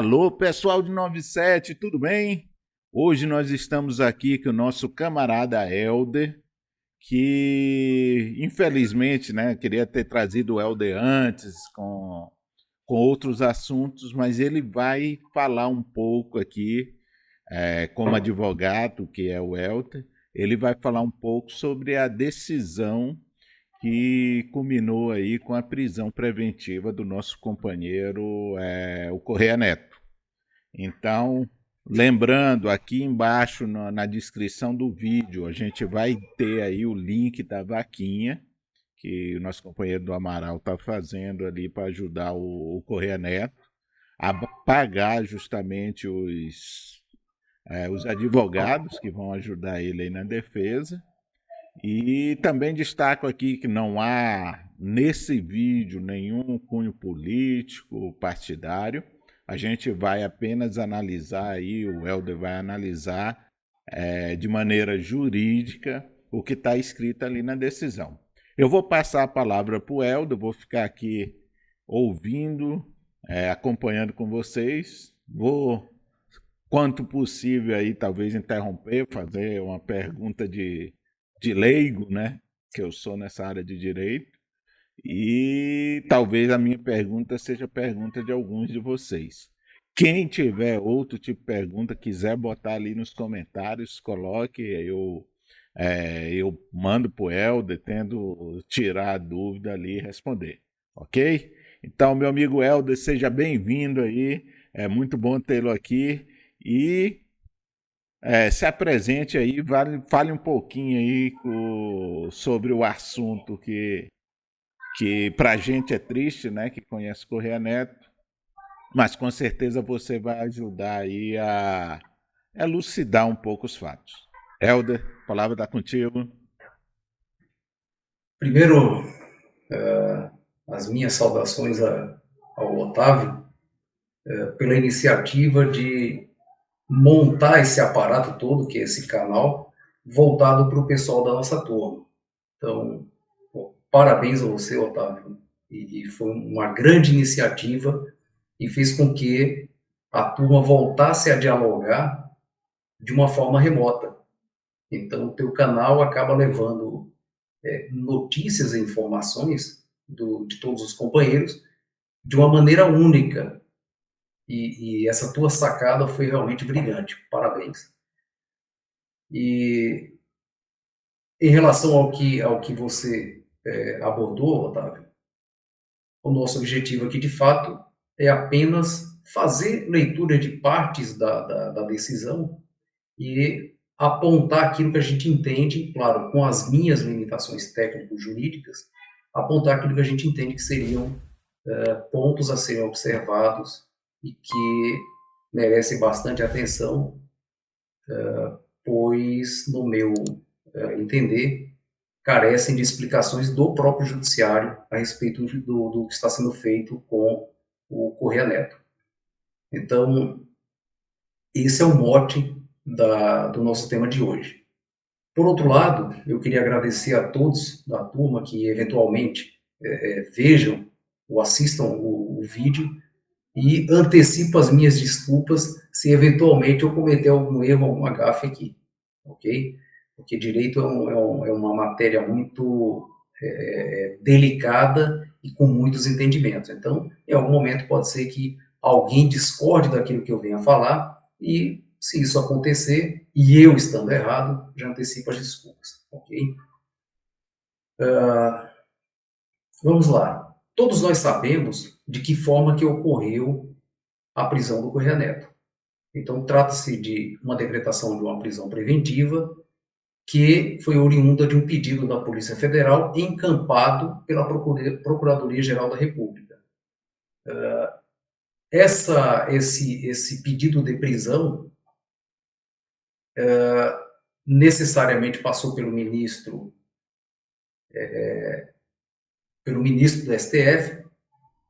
Alô, pessoal de 97, tudo bem? Hoje nós estamos aqui com o nosso camarada Helder, que infelizmente, né, queria ter trazido o Helder antes com outros assuntos, mas ele vai falar um pouco aqui, como advogado, que é o Helder, ele vai falar um pouco sobre a decisão que culminou aí com a prisão preventiva do nosso companheiro, o Correia Neto. Então, lembrando, aqui embaixo na descrição do vídeo, a gente vai ter aí o link da vaquinha que o nosso companheiro do Amaral está fazendo ali para ajudar o Correia Neto a pagar justamente os advogados que vão ajudar ele aí na defesa. E também destaco aqui que não há nesse vídeo nenhum cunho político, partidário. A gente vai apenas analisar aí, o Helder vai analisar de maneira jurídica o que está escrito ali na decisão. Eu vou passar a palavra para o Helder, vou ficar aqui ouvindo, acompanhando com vocês. Vou, quanto possível, aí talvez interromper, fazer uma pergunta de leigo, né? Que eu sou nessa área de direito. E talvez a minha pergunta seja a pergunta de alguns de vocês. Quem tiver outro tipo de pergunta, quiser botar ali nos comentários, coloque, eu mando para o Helder, tendo tirar a dúvida ali e responder. Ok? Então, meu amigo Helder, seja bem-vindo aí. É muito bom tê-lo aqui. E se apresente aí, fale um pouquinho aí sobre o assunto que para a gente é triste, né, que conhece Correia Neto, mas com certeza você vai ajudar aí a elucidar um pouco os fatos. Helder, a palavra está contigo. Primeiro, as minhas saudações ao Otávio pela iniciativa de montar esse aparato todo, que é esse canal, voltado para o pessoal da nossa turma. Então, parabéns a você, Otávio. E foi uma grande iniciativa e fez com que a turma voltasse a dialogar de uma forma remota. Então, o teu canal acaba levando notícias e informações de todos os companheiros de uma maneira única. E essa tua sacada foi realmente brilhante. Parabéns. E em relação ao que você abordou, Otávio, o nosso objetivo aqui, de fato, é apenas fazer leitura de partes da decisão e apontar aquilo que a gente entende, claro, com as minhas limitações técnico-jurídicas, apontar aquilo que a gente entende que seriam pontos a serem observados e que merecem bastante atenção, pois, no meu entender, carecem de explicações do próprio judiciário a respeito do que está sendo feito com o Correia Neto. Então, esse é o mote do nosso tema de hoje. Por outro lado, eu queria agradecer a todos da turma que eventualmente vejam ou assistam o vídeo e antecipo as minhas desculpas se eventualmente eu cometer algum erro, alguma gafe aqui, ok? Porque direito é uma matéria muito delicada e com muitos entendimentos. Então, em algum momento pode ser que alguém discorde daquilo que eu venho a falar e, se isso acontecer, e eu estando errado, já antecipo as desculpas, ok? Vamos lá. Todos nós sabemos de que forma que ocorreu a prisão do Correia Neto. Então, trata-se de uma decretação de uma prisão preventiva que foi oriunda de um pedido da Polícia Federal encampado pela Procuradoria-Geral da República. Esse pedido de prisão necessariamente passou pelo ministro do STF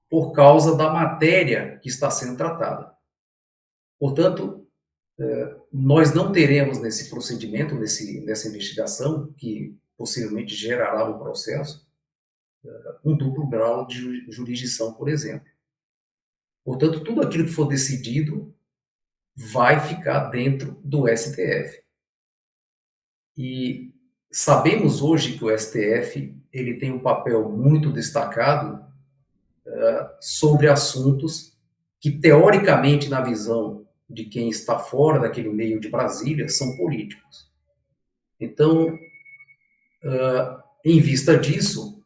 por causa da matéria que está sendo tratada. Portanto, nós não teremos nesse procedimento, nessa investigação, que possivelmente gerará um processo, um duplo grau de jurisdição, por exemplo. Portanto, tudo aquilo que for decidido vai ficar dentro do STF. E sabemos hoje que o STF ele tem um papel muito destacado sobre assuntos que, teoricamente, na visão de quem está fora daquele meio de Brasília, são políticos. Então, em vista disso,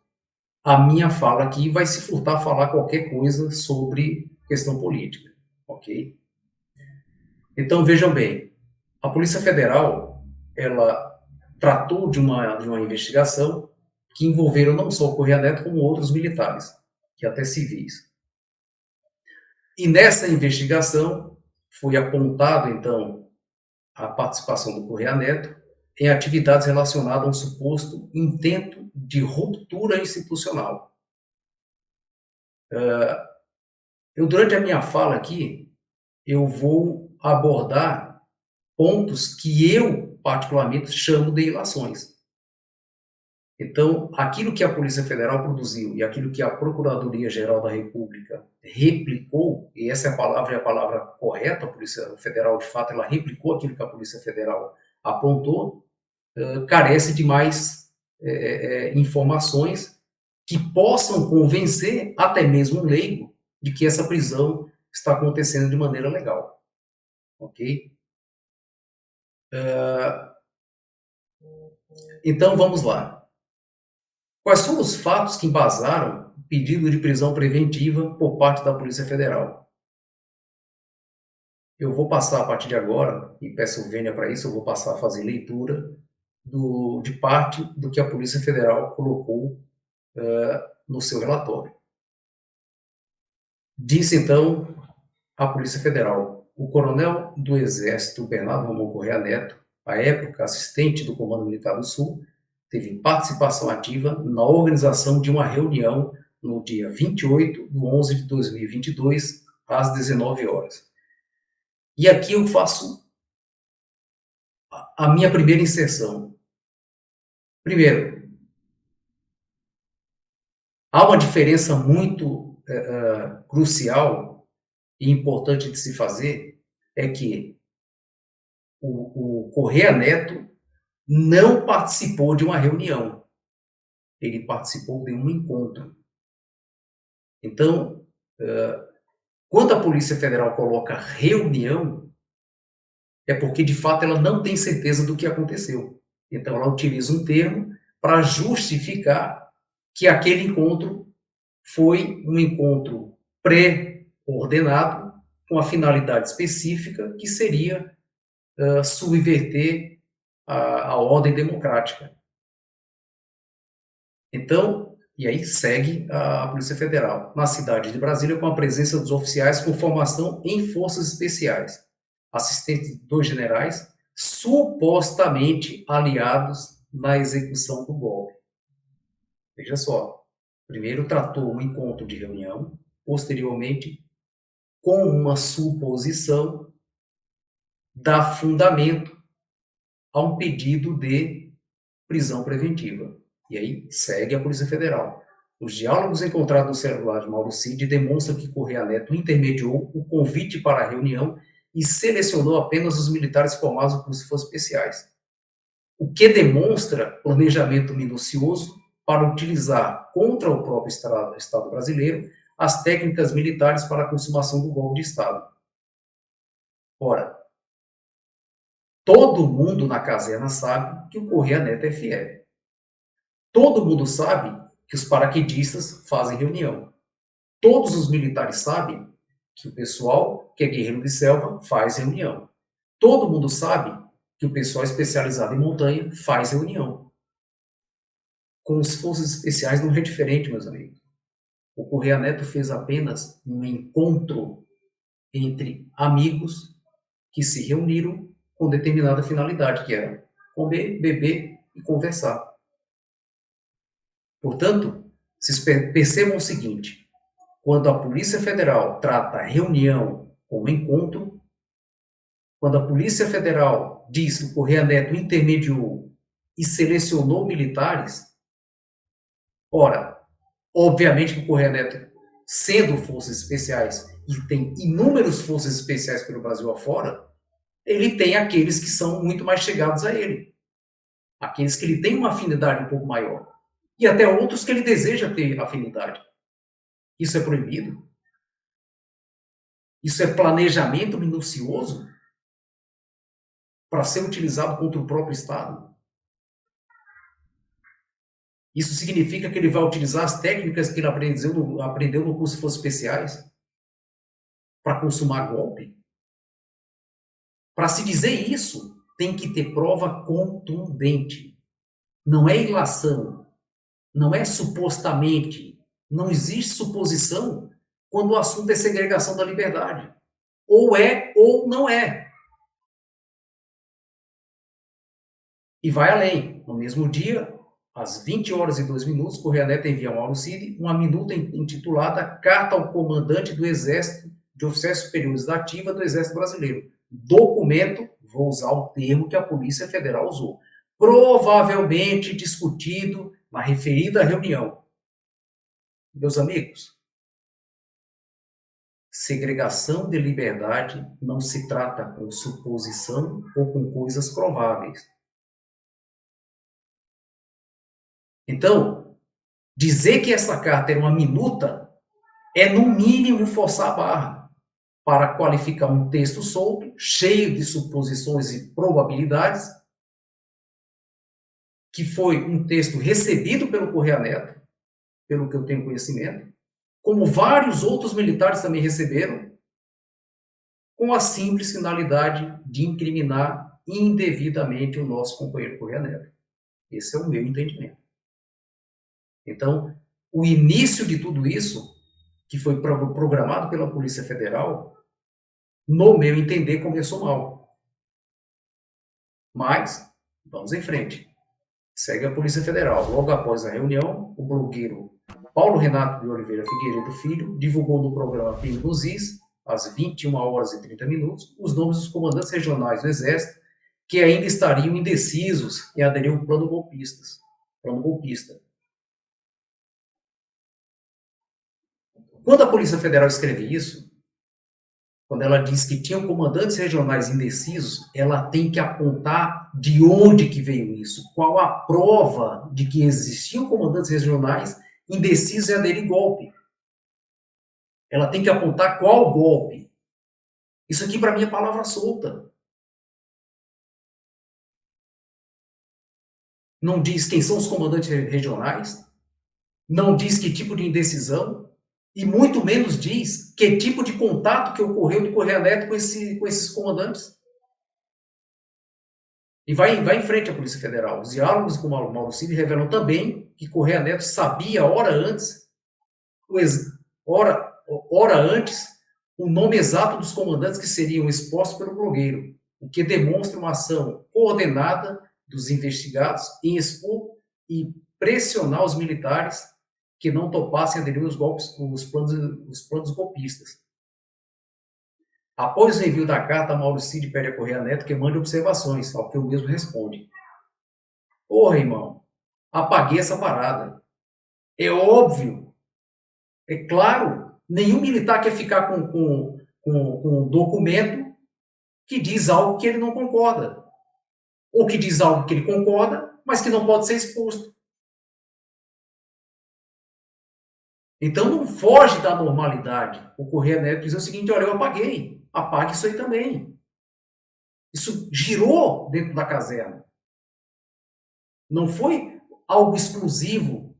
a minha fala aqui vai se furtar a falar qualquer coisa sobre questão política, ok? Então, vejam bem, a Polícia Federal, ela tratou de uma investigação que envolveram não só o Correia Neto, como outros militares, e até civis. E nessa investigação foi apontado, então, a participação do Correia Neto em atividades relacionadas a um suposto intento de ruptura institucional. Durante a minha fala aqui, eu vou abordar pontos que eu, particularmente, chamo de ilações. Então, aquilo que a Polícia Federal produziu e aquilo que a Procuradoria-Geral da República replicou, e essa é a palavra correta, a Polícia Federal, de fato, ela replicou aquilo que a Polícia Federal apontou, carece de mais informações que possam convencer até mesmo um leigo de que essa prisão está acontecendo de maneira legal. Ok? Então, vamos lá. Quais foram os fatos que embasaram o pedido de prisão preventiva por parte da Polícia Federal? Eu vou passar, a partir de agora, e peço vênia para isso, eu vou passar a fazer leitura de parte do que a Polícia Federal colocou no seu relatório. Disse, então, a Polícia Federal: o coronel do Exército Bernardo Romão Correia Neto, à época assistente do Comando Militar do Sul, teve participação ativa na organização de uma reunião no dia 28/11/2022, às 19 horas. E aqui eu faço a minha primeira inserção. Primeiro, há uma diferença muito crucial e importante de se fazer, é que o Correia Neto não participou de uma reunião, ele participou de um encontro. Então, quando a Polícia Federal coloca reunião, é porque, de fato, ela não tem certeza do que aconteceu. Então, ela utiliza um termo para justificar que aquele encontro foi um encontro pré-ordenado, com a finalidade específica, que seria subverter a ordem democrática. Então, e aí segue a Polícia Federal, na cidade de Brasília, com a presença dos oficiais com formação em forças especiais, assistentes de 2 generais, supostamente aliados na execução do golpe. Veja só, primeiro tratou um encontro de reunião, posteriormente, com uma suposição, dá fundamento a um pedido de prisão preventiva. E aí segue a Polícia Federal. Os diálogos encontrados no celular de Mauro Cid demonstram que Correia Neto intermediou o convite para a reunião e selecionou apenas os militares formados por forças especiais, o que demonstra planejamento minucioso para utilizar contra o próprio Estado brasileiro as técnicas militares para a consumação do golpe de Estado. Ora, todo mundo na caserna sabe que o Correia Neto é fiel. Todo mundo sabe que os paraquedistas fazem reunião. Todos os militares sabem que o pessoal que é guerreiro de selva faz reunião. Todo mundo sabe que o pessoal especializado em montanha faz reunião. Com as forças especiais não é diferente, meus amigos. O Correia Neto fez apenas um encontro entre amigos que se reuniram com determinada finalidade, que era comer, beber e conversar. Portanto, vocês percebam o seguinte: quando a Polícia Federal trata a reunião como encontro, quando a Polícia Federal diz que o Correia Neto intermediou e selecionou militares, ora, obviamente que o Correia Neto sendo forças especiais, e tem inúmeras forças especiais pelo Brasil afora, ele tem aqueles que são muito mais chegados a ele. Aqueles que ele tem uma afinidade um pouco maior. E até outros que ele deseja ter afinidade. Isso é proibido? Isso é planejamento minucioso para ser utilizado contra o próprio Estado? Isso significa que ele vai utilizar as técnicas que ele aprendeu no curso de Forças Especiais para consumar golpe? Para se dizer isso, tem que ter prova contundente. Não é ilação, não é supostamente, não existe suposição quando o assunto é segregação da liberdade. Ou é ou não é. E vai além. No mesmo dia, às 20h02, Correia Neto envia ao Mauro Cid uma minuta intitulada Carta ao Comandante do Exército de Oficiais Superiores da Ativa do Exército Brasileiro. Documento, vou usar o termo que a Polícia Federal usou, provavelmente discutido na referida reunião. Meus amigos, segregação de liberdade não se trata com suposição ou com coisas prováveis. Então, dizer que essa carta é uma minuta é, no mínimo, forçar a barra para qualificar um texto solto, cheio de suposições e probabilidades, que foi um texto recebido pelo Correia Neto, pelo que eu tenho conhecimento, como vários outros militares também receberam, com a simples finalidade de incriminar indevidamente o nosso companheiro Correia Neto. Esse é o meu entendimento. Então, o início de tudo isso, que foi programado pela Polícia Federal, no meu entender, começou mal. Mas, vamos em frente. Segue a Polícia Federal. Logo após a reunião, o blogueiro Paulo Renato de Oliveira Figueiredo Filho divulgou no programa Pingo dos Is, às 21h30, os nomes dos comandantes regionais do Exército que ainda estariam indecisos em aderir ao plano golpista. Quando a Polícia Federal escreve isso, quando ela diz que tinham comandantes regionais indecisos, ela tem que apontar de onde que veio isso, qual a prova de que existiam comandantes regionais indecisos em aderir golpe. Ela tem que apontar qual golpe. Isso aqui, para mim, é palavra solta. Não diz quem são os comandantes regionais, não diz que tipo de indecisão, e muito menos diz que tipo de contato que ocorreu do Correia Neto com esses comandantes. E vai em frente a Polícia Federal. Os diálogos com o Mauro Cid revelam também que Correia Neto sabia hora antes o nome exato dos comandantes que seriam expostos pelo blogueiro, o que demonstra uma ação coordenada dos investigados em expor e pressionar os militares que não topassem aderir aos golpes, os planos golpistas. Após o envio da carta, Mauro Cid pede a Correia Neto que mande observações, ao que o mesmo responde. Porra, irmão, apaguei essa parada. É óbvio, é claro, nenhum militar quer ficar com um documento que diz algo que ele não concorda. Ou que diz algo que ele concorda, mas que não pode ser exposto. Então não foge da normalidade. O Correia Neto diz o seguinte: olha, eu apaguei. Apague isso aí também. Isso girou dentro da caserna. Não foi algo exclusivo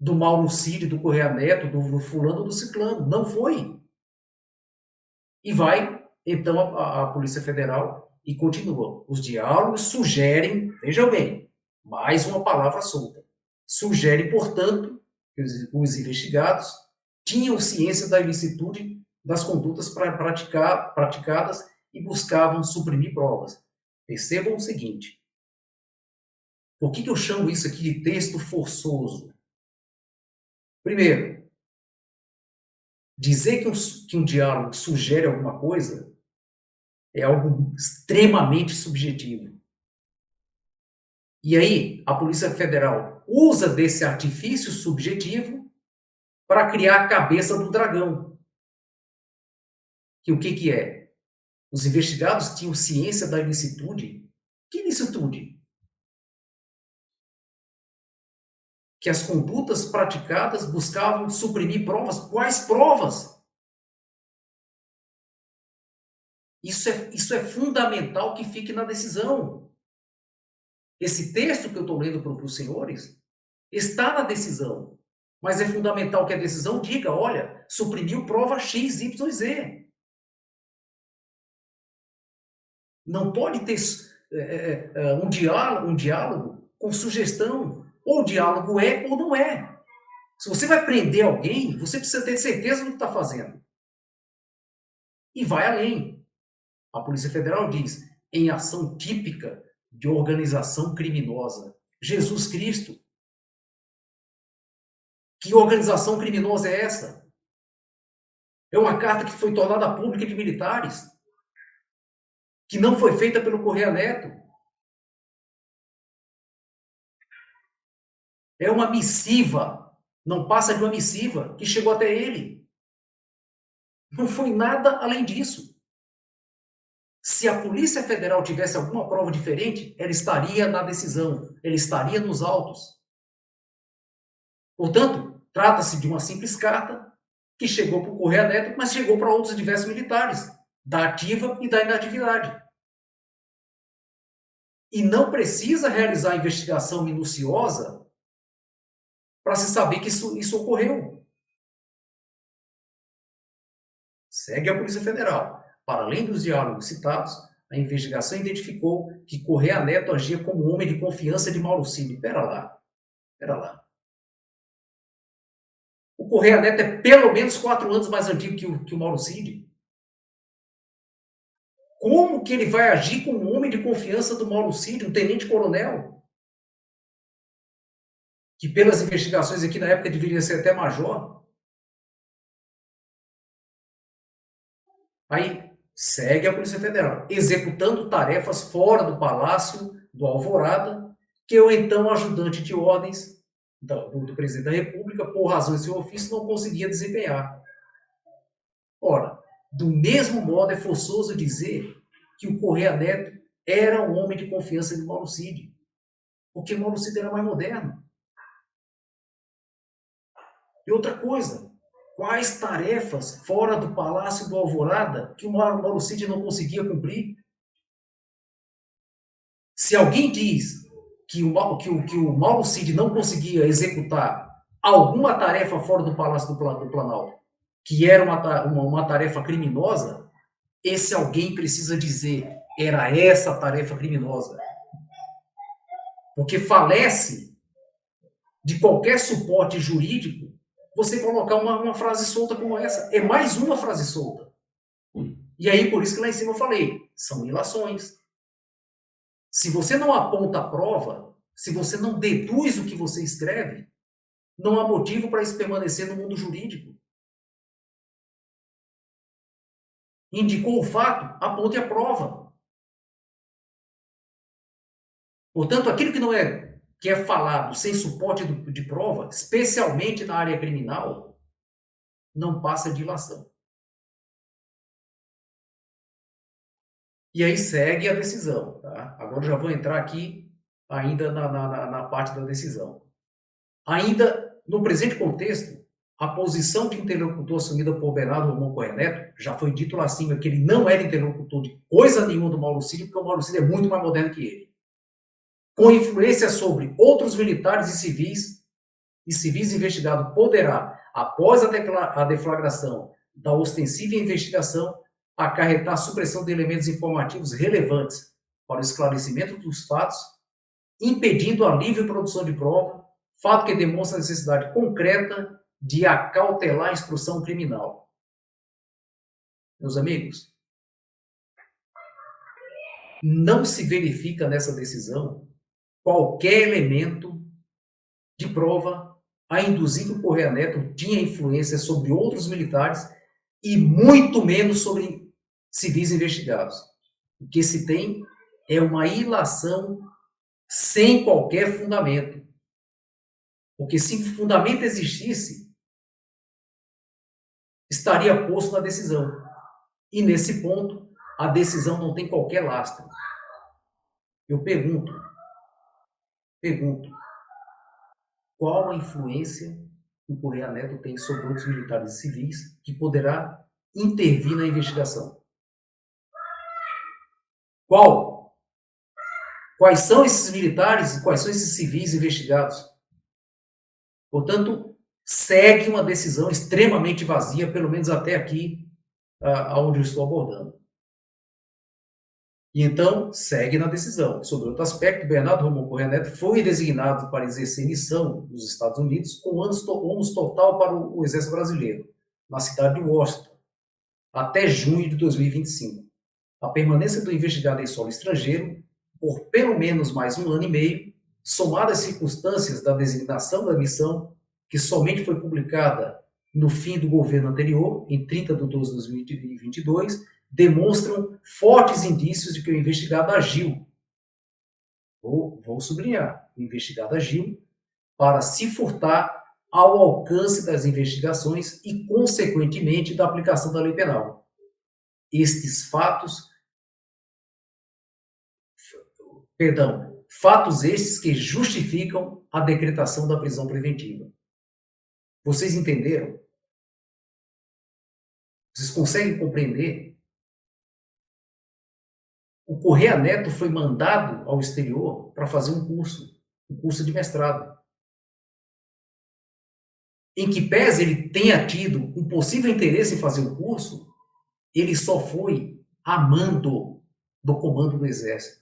do Mauro Cid, do Correia Neto, do fulano, do ciclano. Não foi. E vai, então, a Polícia Federal e continua. Os diálogos sugerem, vejam bem, mais uma palavra solta. Sugere, portanto, que os investigados tinham ciência da ilicitude das condutas praticadas e buscavam suprimir provas. Percebam o seguinte: por que eu chamo isso aqui de texto forçoso? Primeiro, dizer que um diálogo sugere alguma coisa é algo extremamente subjetivo. E aí, a Polícia Federal usa desse artifício subjetivo para criar a cabeça do dragão. Que o que é? Os investigados tinham ciência da ilicitude. Que ilicitude? Que as condutas praticadas buscavam suprimir provas. Quais provas? Isso é fundamental que fique na decisão. Esse texto que eu estou lendo para os senhores está na decisão. Mas é fundamental que a decisão diga, olha, suprimiu prova X, Y, Z. Não pode ter um diálogo com sugestão. Ou o diálogo é ou não é. Se você vai prender alguém, você precisa ter certeza do que está fazendo. E vai além. A Polícia Federal diz, em ação típica de organização criminosa. Jesus Cristo. Que organização criminosa é essa? É uma carta que foi tornada pública de militares, que não foi feita pelo Correia Neto. É uma missiva, não passa de uma missiva que chegou até ele. Não foi nada além disso. Se a Polícia Federal tivesse alguma prova diferente, ela estaria na decisão, ela estaria nos autos. Portanto, trata-se de uma simples carta que chegou para o Correia Neto, mas chegou para outros diversos militares, da ativa e da inatividade. E não precisa realizar investigação minuciosa para se saber que isso ocorreu. Segue a Polícia Federal. Para além dos diálogos citados, a investigação identificou que Correia Neto agia como homem de confiança de Mauro Cid. Pera lá. O Correia Neto é pelo menos 4 anos mais antigo que o Mauro Cid. Como que ele vai agir como homem de confiança do Mauro Cid, um tenente-coronel? Que pelas investigações aqui na época deveria ser até major. Aí segue a Polícia Federal, executando tarefas fora do Palácio do Alvorada, que o então ajudante de ordens do presidente da República, por razões de seu ofício, não conseguia desempenhar. Ora, do mesmo modo é forçoso dizer que o Correia Neto era um homem de confiança de Mauro Cid, porque Mauro Cid era mais moderno. E outra coisa, quais tarefas fora do Palácio do Alvorada que o Mauro Cid não conseguia cumprir? Se alguém diz que o Mauro Cid não conseguia executar alguma tarefa fora do Palácio do Planalto, que era uma tarefa criminosa, esse alguém precisa dizer, era essa a tarefa criminosa. Porque falece de qualquer suporte jurídico você colocar uma frase solta como essa. É mais uma frase solta. E aí, por isso que lá em cima eu falei, são ilações. Se você não aponta a prova, se você não deduz o que você escreve, não há motivo para isso permanecer no mundo jurídico. Indicou o fato, aponte a prova. Portanto, aquilo que é falado sem suporte de prova, especialmente na área criminal, não passa de ilação. E aí segue a decisão. Tá? Agora já vou entrar aqui ainda na parte da decisão. Ainda no presente contexto, a posição de interlocutor assumida por Bernardo Romão Correia Neto, já foi dito lá acima que ele não era interlocutor de coisa nenhuma do Mauro Cid, porque o Mauro Cid é muito mais moderno que ele. Com influência sobre outros militares e civis investigados, poderá, após a deflagração da ostensiva investigação, acarretar a supressão de elementos informativos relevantes para o esclarecimento dos fatos, impedindo a livre produção de prova, fato que demonstra a necessidade concreta de acautelar a instrução criminal. Meus amigos, não se verifica nessa decisão qualquer elemento de prova a induzir que o Correia Neto tinha influência sobre outros militares e muito menos sobre civis investigados. O que se tem é uma ilação sem qualquer fundamento. Porque se fundamento existisse, estaria posto na decisão. E nesse ponto, a decisão não tem qualquer lastro. Eu pergunto, qual a influência que o Correia Neto tem sobre outros militares e civis que poderá intervir na investigação? Qual? Quais são esses militares e quais são esses civis investigados? Portanto, segue uma decisão extremamente vazia, pelo menos até aqui, aonde eu estou abordando. E então, segue na decisão. Sobre outro aspecto, Bernardo Romão Correia Neto foi designado para exercer missão nos Estados Unidos com ônus total para o Exército Brasileiro, na cidade de Washington, até junho de 2025. A permanência do investigado em solo estrangeiro, por pelo menos mais 1 ano e meio, somada às circunstâncias da designação da missão, que somente foi publicada no fim do governo anterior, em 30 de 12 de 2022, demonstram fortes indícios de que o investigado agiu. Vou sublinhar, o investigado agiu para se furtar ao alcance das investigações e, consequentemente, da aplicação da lei penal. Fatos estes que justificam a decretação da prisão preventiva. Vocês entenderam? Vocês conseguem compreender? O Correia Neto foi mandado ao exterior para fazer um curso de mestrado, em que pese ele tenha tido um possível interesse em fazer o curso, ele só foi a mando do comando do Exército.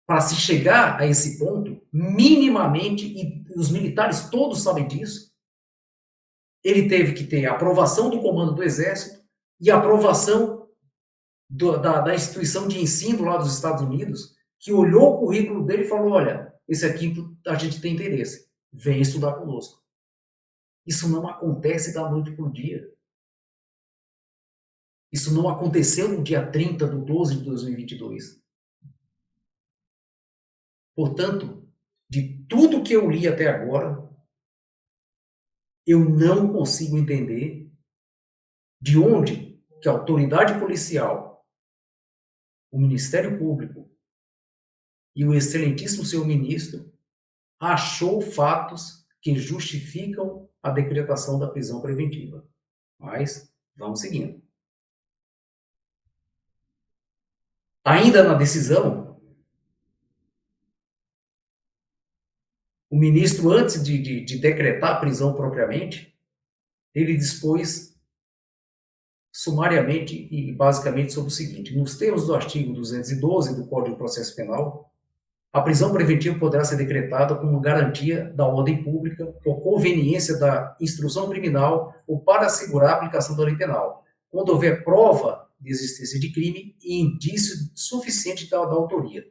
Para se chegar a esse ponto, minimamente, e os militares todos sabem disso, ele teve que ter a aprovação do comando do Exército e a aprovação da instituição de ensino lá dos Estados Unidos, que olhou o currículo dele e falou, olha, esse aqui a gente tem interesse, vem estudar conosco. Isso não acontece da noite para o dia. Isso não aconteceu no dia 30 de 12 de 2022. Portanto, de tudo que eu li até agora, eu não consigo entender de onde que a autoridade policial, o Ministério Público e o excelentíssimo senhor ministro achou fatos que justificam a decretação da prisão preventiva. Mas vamos seguindo. Ainda na decisão, o ministro, antes de decretar a prisão propriamente, ele dispôs sumariamente e basicamente sobre o seguinte: nos termos do artigo 212 do Código de Processo Penal, a prisão preventiva poderá ser decretada como garantia da ordem pública, por conveniência da instrução criminal ou para assegurar a aplicação da lei penal, quando houver prova de existência de crime e indício suficiente da autoria.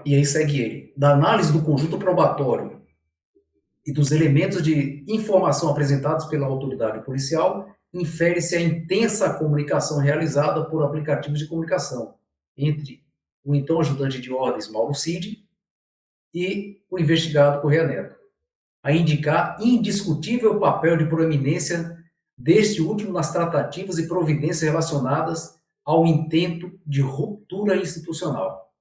E aí segue ele. Da análise do conjunto probatório e dos elementos de informação apresentados pela autoridade policial, infere-se a intensa comunicação realizada por aplicativos de comunicação entre o então ajudante de ordens Mauro Cid e o investigado Correia Neto, a indicar indiscutível papel de proeminência deste último nas tratativas e providências relacionadas ao intento de ruptura institucional.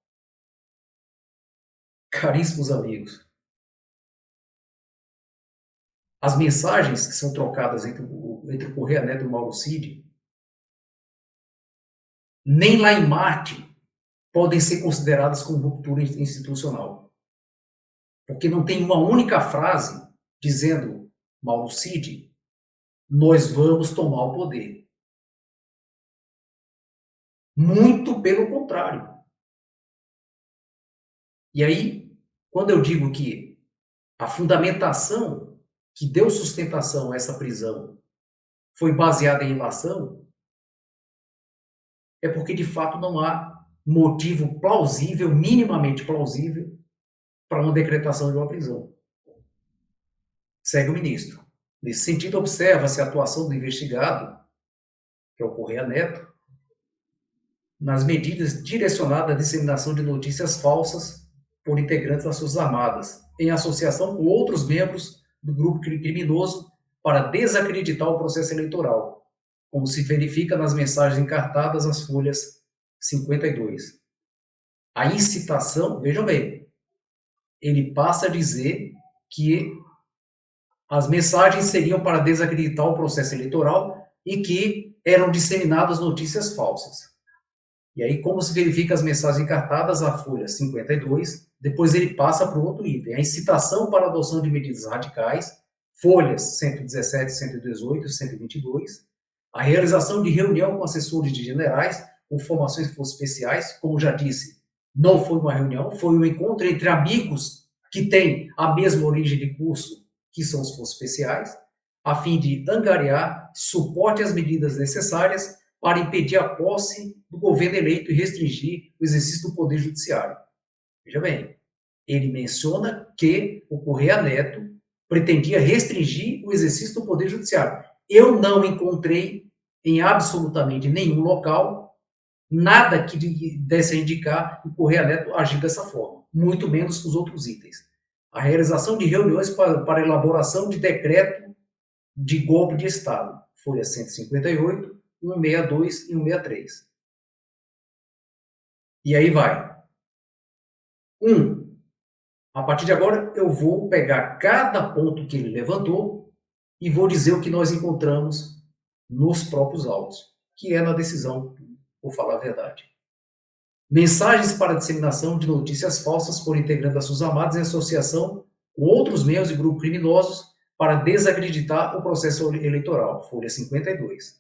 Caríssimos amigos, as mensagens que são trocadas entre o Correia Neto e o Mauro Cid, nem lá em Marte podem ser consideradas como ruptura institucional. Porque não tem uma única frase dizendo, Mauro Cid, nós vamos tomar o poder. Muito pelo contrário. E aí, quando eu digo que a fundamentação que deu sustentação a essa prisão foi baseada em ilação, é porque de fato não há motivo plausível, minimamente plausível, para uma decretação de uma prisão. Segue o ministro. Nesse sentido, observa-se a atuação do investigado, que é o Correia Neto, nas medidas direcionadas à disseminação de notícias falsas por integrantes das Forças Armadas, em associação com outros membros do grupo criminoso para desacreditar o processo eleitoral, como se verifica nas mensagens encartadas às folhas 52. A incitação, vejam bem, ele passa a dizer que as mensagens seriam para desacreditar o processo eleitoral e que eram disseminadas notícias falsas. E aí, como se verifica as mensagens encartadas à folha 52, depois ele passa para o outro item, a incitação para a adoção de medidas radicais, folhas 117, 118 e 122, a realização de reunião com assessores de generais, com formações de forças especiais, como já disse, não foi uma reunião, foi um encontro entre amigos que têm a mesma origem de curso, que são os forças especiais, a fim de angariar suporte às medidas necessárias para impedir a posse do governo eleito e restringir o exercício do poder judiciário. Veja bem, ele menciona que o Correia Neto pretendia restringir o exercício do poder judiciário. Eu não encontrei em absolutamente nenhum local nada que desse a indicar que o Correia Neto agiu dessa forma, muito menos que os outros itens. A realização de reuniões para elaboração de decreto de golpe de Estado, folha 158, 162 e 163. E aí vai. A partir de agora, eu vou pegar cada ponto que ele levantou e vou dizer o que nós encontramos nos próprios autos, que é na decisão, vou falar a verdade. Mensagens para disseminação de notícias falsas por integrantes das Forças Armadas em associação com outros membros de grupos criminosos para desacreditar o processo eleitoral, folha 52.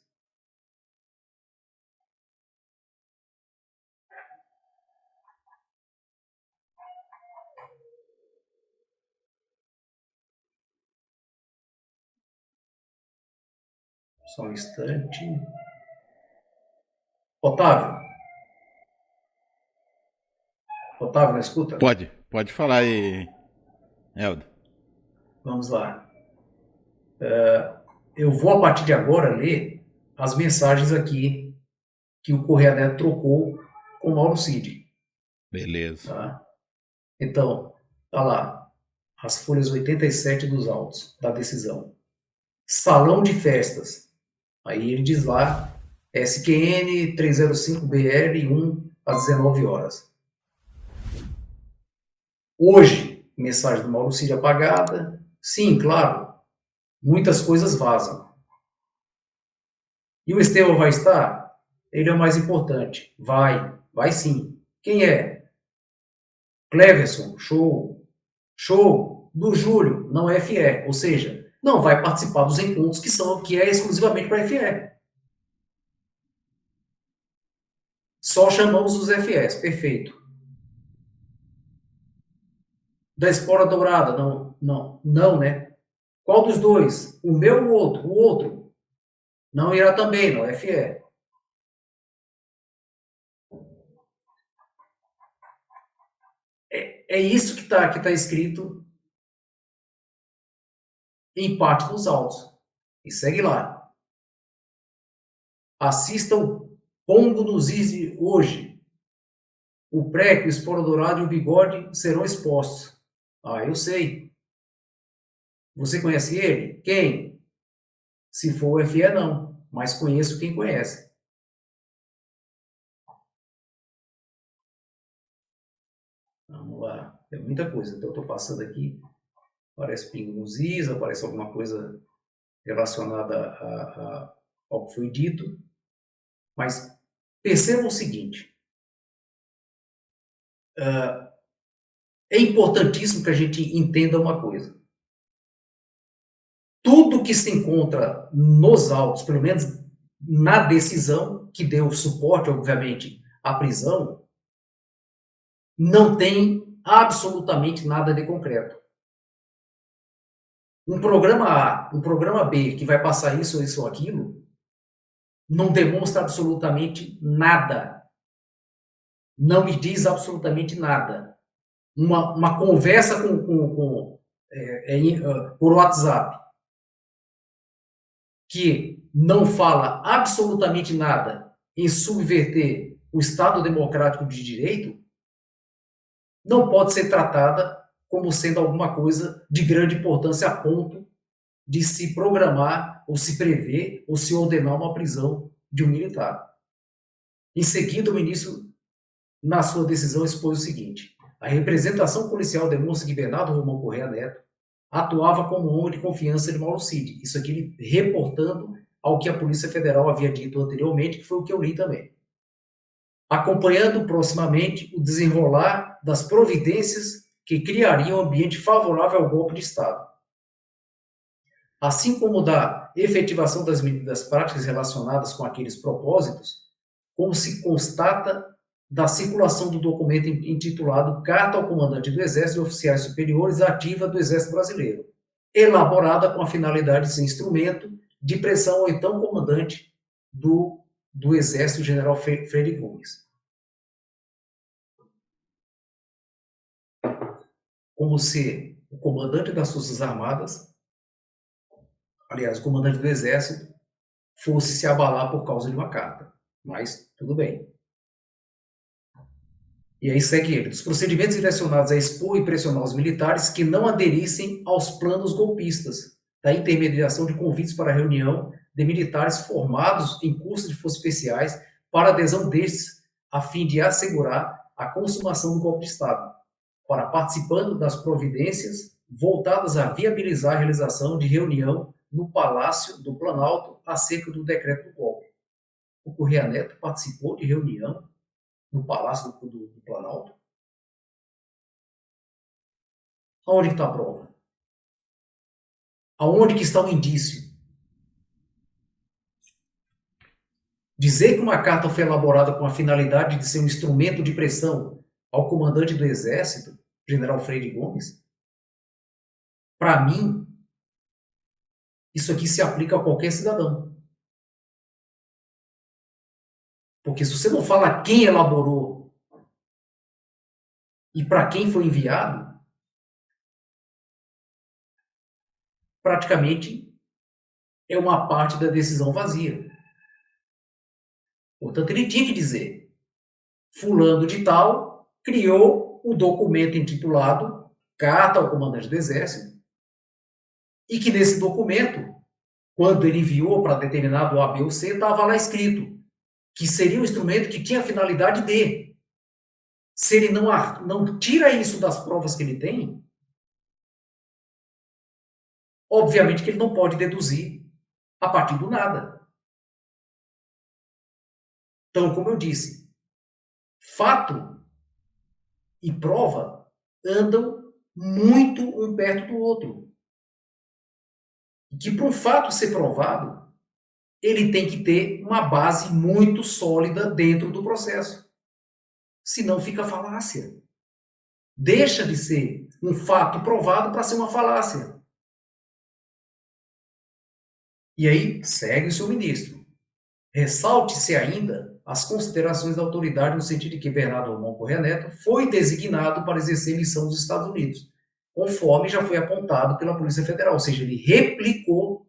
Só um instante. Otávio, não escuta? Pode falar aí, Helder. Vamos lá. Eu vou, a partir de agora, ler as mensagens aqui que o Correia Neto trocou com o Mauro Cid. Beleza. Tá? Então, tá lá, as folhas 87 dos autos da decisão. Salão de festas. Aí ele diz lá, SQN 305BL 1 às 19 horas. Hoje, mensagem do Mauro Cid apagada. Sim, claro, muitas coisas vazam. E o Estevão vai estar? Ele é o mais importante. Vai sim. Quem é? Cleverson, show. Show do Júlio, não é FE. Ou seja, não vai participar dos encontros que é exclusivamente para FE. Só chamamos os FEs, perfeito. Da Espora Dourada, não, né? Qual dos dois? O meu ou o outro? O outro. Não irá também, não, FE. É isso que tá escrito em parte dos autos. E segue lá. Assista o Pombo nos Is hoje. O Preco, o Espora Dourado e o Bigode serão expostos. Ah, eu sei. Você conhece ele? Quem? Se for o FE, não. Mas conheço quem conhece. Vamos lá. Tem muita coisa. Então, eu estou passando aqui. Aparece pingo nos is, aparece alguma coisa relacionada ao que foi dito. Mas percebam o seguinte. É importantíssimo que a gente entenda uma coisa. Tudo que se encontra nos autos, pelo menos na decisão, que deu suporte, obviamente, à prisão, não tem absolutamente nada de concreto. Um programa A, um programa B, que vai passar isso ou aquilo, não demonstra absolutamente nada. Não me diz absolutamente nada. Uma conversa por WhatsApp que não fala absolutamente nada em subverter o Estado democrático de direito, não pode ser tratada como sendo alguma coisa de grande importância a ponto de se programar, ou se prever, ou se ordenar uma prisão de um militar. Em seguida, o ministro, na sua decisão, expôs o seguinte: a representação policial demonstra que Bernardo Romão Correia Neto atuava como homem de confiança de Mauro Cid. Isso aqui ele reportando ao que a Polícia Federal havia dito anteriormente, que foi o que eu li também. Acompanhando proximamente o desenrolar das providências que criariam um ambiente favorável ao golpe de Estado, assim como da efetivação das medidas práticas relacionadas com aqueles propósitos, como se constata da circulação do documento intitulado Carta ao Comandante do Exército e Oficiais Superiores Ativa do Exército Brasileiro, elaborada com a finalidade de ser instrumento de pressão ao então comandante do Exército, General Freire Gomes. Como se o comandante das Forças Armadas, aliás, o comandante do Exército, fosse se abalar por causa de uma carta. Mas tudo bem. E aí segue ele. Dos procedimentos direcionados a expor e pressionar os militares que não aderissem aos planos golpistas, da intermediação de convites para a reunião de militares formados em cursos de forças especiais para adesão destes, a fim de assegurar a consumação do golpe de Estado, para participando das providências voltadas a viabilizar a realização de reunião no Palácio do Planalto acerca do decreto do golpe. O Correia Neto participou de reunião no Palácio do Planalto? Aonde está a prova? Aonde que está o indício? Dizer que uma carta foi elaborada com a finalidade de ser um instrumento de pressão ao comandante do Exército, General Freire Gomes, para mim, isso aqui se aplica a qualquer cidadão. Porque se você não fala quem elaborou e para quem foi enviado, praticamente é uma parte da decisão vazia. Portanto, ele tinha que dizer: fulano de tal criou o documento intitulado Carta ao Comandante do Exército, e que nesse documento, quando ele enviou para determinado A, B ou C, estava lá escrito que seria um instrumento que tinha a finalidade de. Se ele não tira isso das provas que ele tem, obviamente que ele não pode deduzir a partir do nada. Então, como eu disse, fato e prova andam muito um perto do outro. E que para um fato ser provado, ele tem que ter uma base muito sólida dentro do processo. Senão fica falácia. Deixa de ser um fato provado para ser uma falácia. E aí, segue o seu ministro. Ressalte-se ainda as considerações da autoridade no sentido de que Bernardo Romão Correia Neto foi designado para exercer missão nos Estados Unidos, conforme já foi apontado pela Polícia Federal, ou seja, ele replicou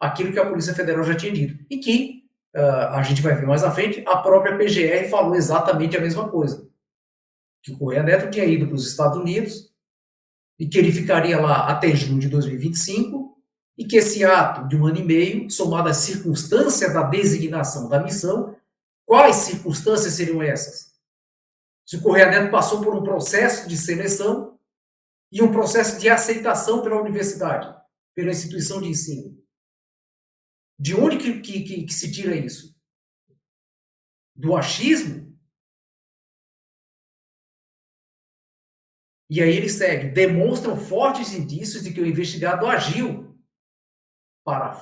aquilo que a Polícia Federal já tinha dito, e que, a gente vai ver mais à frente, a própria PGR falou exatamente a mesma coisa, que o Correia Neto tinha ido para os Estados Unidos, e que ele ficaria lá até junho de 2025, e que esse ato de 1 ano e meio, somado à circunstância da designação da missão, quais circunstâncias seriam essas? Se o Correia Neto passou por um processo de seleção e um processo de aceitação pela universidade, pela instituição de ensino. De onde que se tira isso? Do achismo? E aí ele segue: demonstram fortes indícios de que o investigado agiu para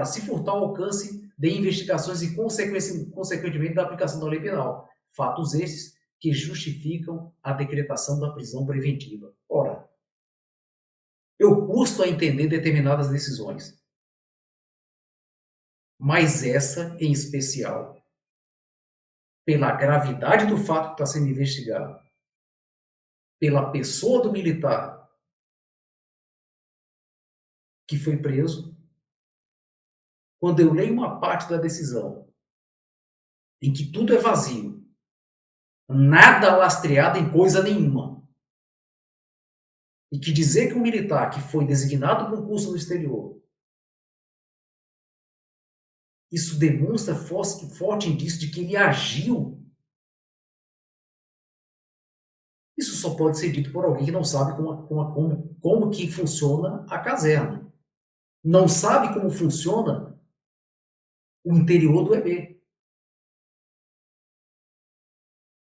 se furtar ao alcance de investigações e, consequentemente, da aplicação da lei penal. Fatos esses que justificam a decretação da prisão preventiva. Ora, eu custo a entender determinadas decisões, mas essa em especial, pela gravidade do fato que está sendo investigado, pela pessoa do militar que foi preso, quando eu leio uma parte da decisão em que tudo é vazio, nada lastreado em coisa nenhuma, E que dizer que um militar que foi designado para um curso no exterior, isso demonstra forte indício de que ele agiu. Isso só pode ser dito por alguém que não sabe como que funciona a caserna. Não sabe como funciona o interior do EB.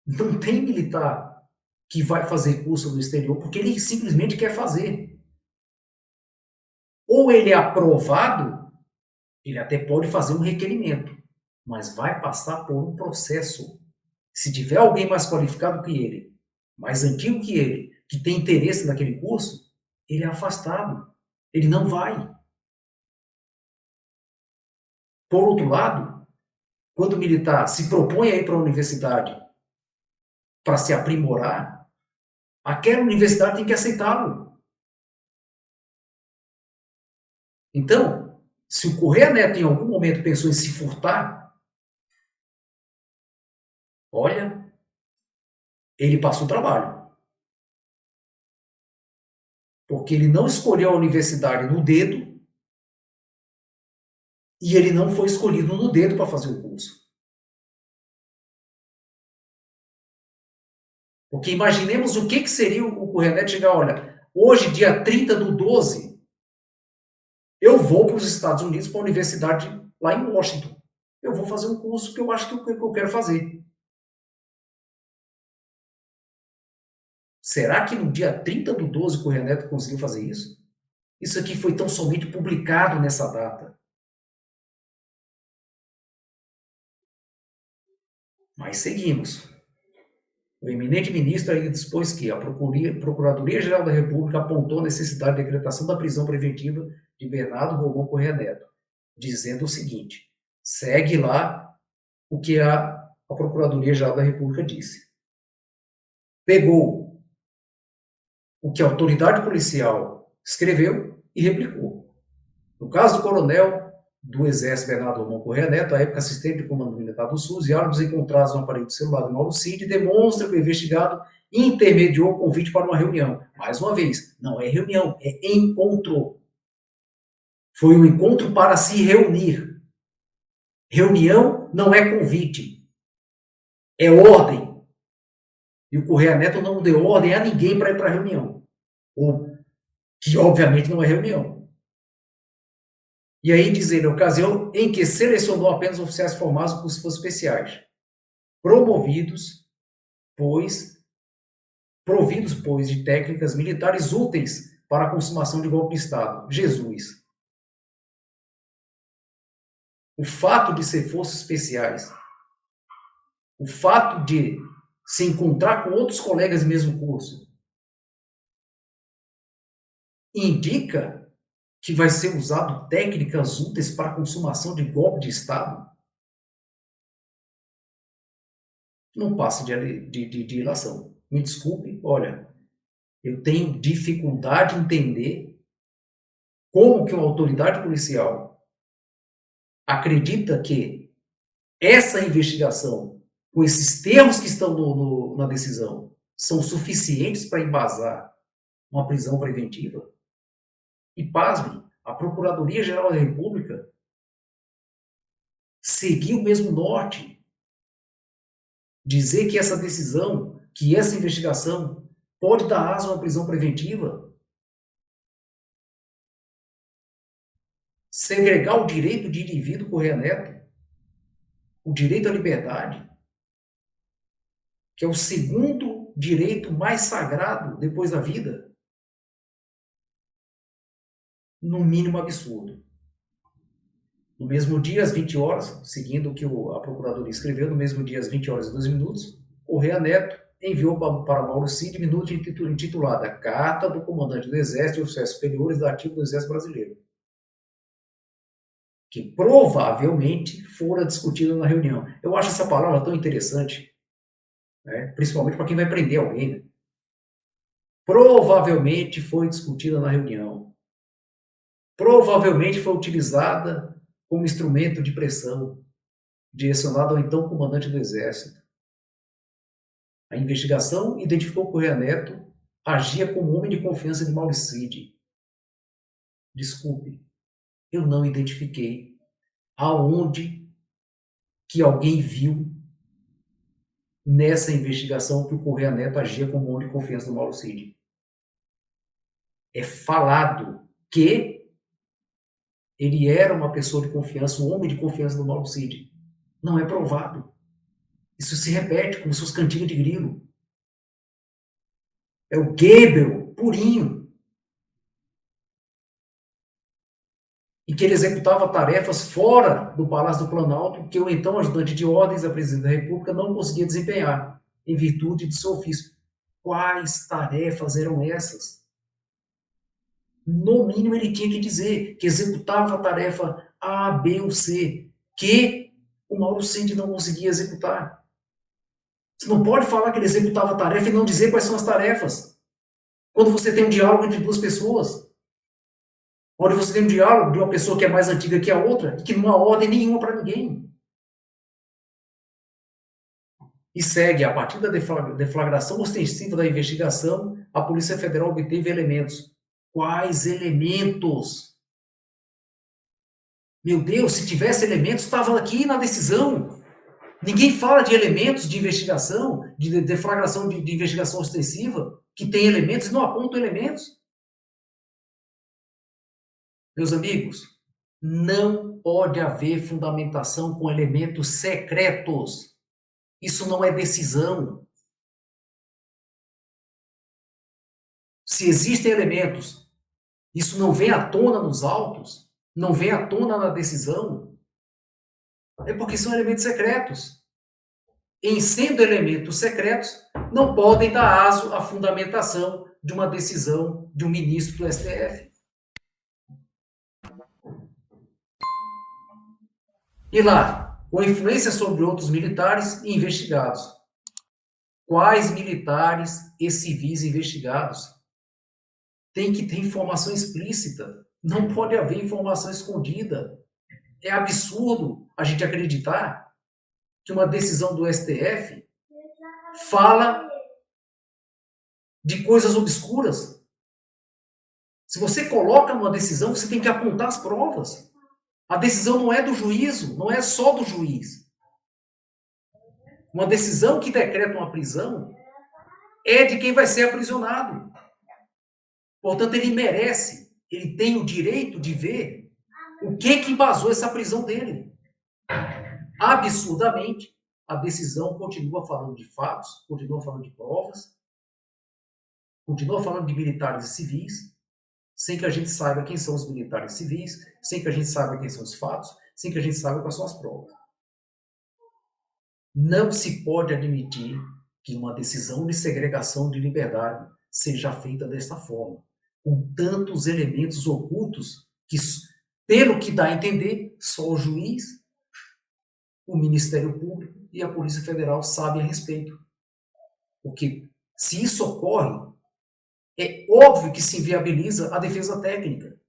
Não tem militar que vai fazer curso no exterior porque ele simplesmente quer fazer. Ou ele é aprovado, ele até pode fazer um requerimento, mas vai passar por um processo. Se tiver alguém mais qualificado que ele, mais antigo que ele, que tem interesse naquele curso, ele é afastado. Ele não vai. Por outro lado, quando o militar se propõe a ir para a universidade para se aprimorar, aquela universidade tem que aceitá-lo. Então, se o Correia Neto em algum momento pensou em se furtar, olha, ele passou trabalho. Porque ele não escolheu a universidade no dedo e ele não foi escolhido no dedo para fazer o curso. Porque imaginemos o que seria o Correia Neto chegar, olha, hoje, dia 30/12, eu vou para os Estados Unidos, para a universidade lá em Washington. Eu vou fazer um curso que eu acho que eu quero fazer. Será que no dia 30/12 o Correia Neto conseguiu fazer isso? Isso aqui foi tão somente publicado nessa data. Mas seguimos. O eminente ministro ainda dispôs que a Procuradoria-Geral da República apontou a necessidade de decretação da prisão preventiva de Bernardo Romão Correia Neto, dizendo o seguinte: segue lá o que a Procuradoria-Geral da República disse. Pegou o que a autoridade policial escreveu e replicou. No caso do coronel do Exército Bernardo Romão Correia Neto, à época assistente do Comando Militar do SUS, e áudios encontrados no aparelho celular do Mauro Cid demonstram que o investigado intermediou o convite para uma reunião. Mais uma vez, não é reunião, é encontro. Foi um encontro para se reunir. Reunião não é convite, é ordem. E o Correia Neto não deu ordem a ninguém para ir para a reunião. Ou que, obviamente, não é reunião. E aí dizer, na ocasião em que selecionou apenas oficiais formados com cursos especiais, providos, pois, de técnicas militares úteis para a consumação de golpe de Estado. Jesus. O fato de ser forças especiais, o fato de se encontrar com outros colegas do mesmo curso, indica que vai ser usado técnicas úteis para a consumação de golpe de Estado? Não passa de ilação. Me desculpe, olha, eu tenho dificuldade em entender como que uma autoridade policial acredita que essa investigação, com esses termos que estão na decisão, são suficientes para embasar uma prisão preventiva. E, pasmem, a Procuradoria-Geral da República seguiu o mesmo norte. Dizer que essa decisão, que essa investigação pode dar asa a uma prisão preventiva. Segregar o direito de indivíduo Correia Neto, o direito à liberdade, que é o segundo direito mais sagrado depois da vida. No mínimo absurdo. No mesmo dia, às 20 horas, seguindo o que a Procuradoria escreveu, no mesmo dia, às 20 horas e 12 minutos, Correia Neto enviou para Mauro Cid minuto intitulada Carta do Comandante do Exército e Oficiais Superiores da Ativa do Exército Brasileiro, que provavelmente fora discutida na reunião. Eu acho essa palavra tão interessante, né? Principalmente para quem vai prender alguém. Né? Provavelmente foi discutida na reunião. Provavelmente foi utilizada como instrumento de pressão, direcionado ao então comandante do Exército. A investigação identificou Correia Neto agia como homem de confiança de Mauricide. Desculpe, eu não identifiquei aonde que alguém viu nessa investigação que o Correia Neto agia como homem de confiança do Mauricide. É falado que ele era uma pessoa de confiança, um homem de confiança do Mauricide. Não é provado. Isso se repete como se fosse cantiga de grilo. É o Goebbels purinho. E que ele executava tarefas fora do Palácio do Planalto que o então ajudante de ordens da presidente da República não conseguia desempenhar, em virtude de seu ofício. Quais tarefas eram essas? No mínimo, ele tinha que dizer que executava a tarefa A, B ou C, que o Mauro Cid não conseguia executar. Você não pode falar que ele executava a tarefa e não dizer quais são as tarefas. Quando você tem um diálogo entre duas pessoas, onde você tem um diálogo de uma pessoa que é mais antiga que a outra e que não há ordem nenhuma para ninguém. E segue, a partir da deflagração ostensiva da investigação, a Polícia Federal obteve elementos. Quais elementos? Meu Deus, se tivesse elementos, estava aqui na decisão. Ninguém fala de elementos de investigação, de deflagração de investigação ostensiva, que tem elementos e não apontam elementos. Meus amigos, não pode haver fundamentação com elementos secretos. Isso não é decisão. Se existem elementos, isso não vem à tona nos autos, não vem à tona na decisão, é porque são elementos secretos. Em sendo elementos secretos, não podem dar aso à fundamentação de uma decisão de um ministro do STF. E lá, com influência sobre outros militares e investigados. Quais militares e civis investigados? Tem que ter informação explícita. Não pode haver informação escondida. É absurdo a gente acreditar que uma decisão do STF fala de coisas obscuras. Se você coloca numa decisão, você tem que apontar as provas. A decisão não é do juízo, não é só do juiz. Uma decisão que decreta uma prisão é de quem vai ser aprisionado. Portanto, ele merece, ele tem o direito de ver o que embasou essa prisão dele. Absurdamente, a decisão continua falando de fatos, continua falando de provas, continua falando de militares e civis, sem que a gente saiba quem são os militares civis, sem que a gente saiba quem são os fatos, sem que a gente saiba quais são as provas. Não se pode admitir que uma decisão de segregação de liberdade seja feita desta forma, com tantos elementos ocultos que, pelo que dá a entender, só o juiz, o Ministério Público e a Polícia Federal sabem a respeito. Porque se isso ocorre, é óbvio que se inviabiliza a defesa técnica.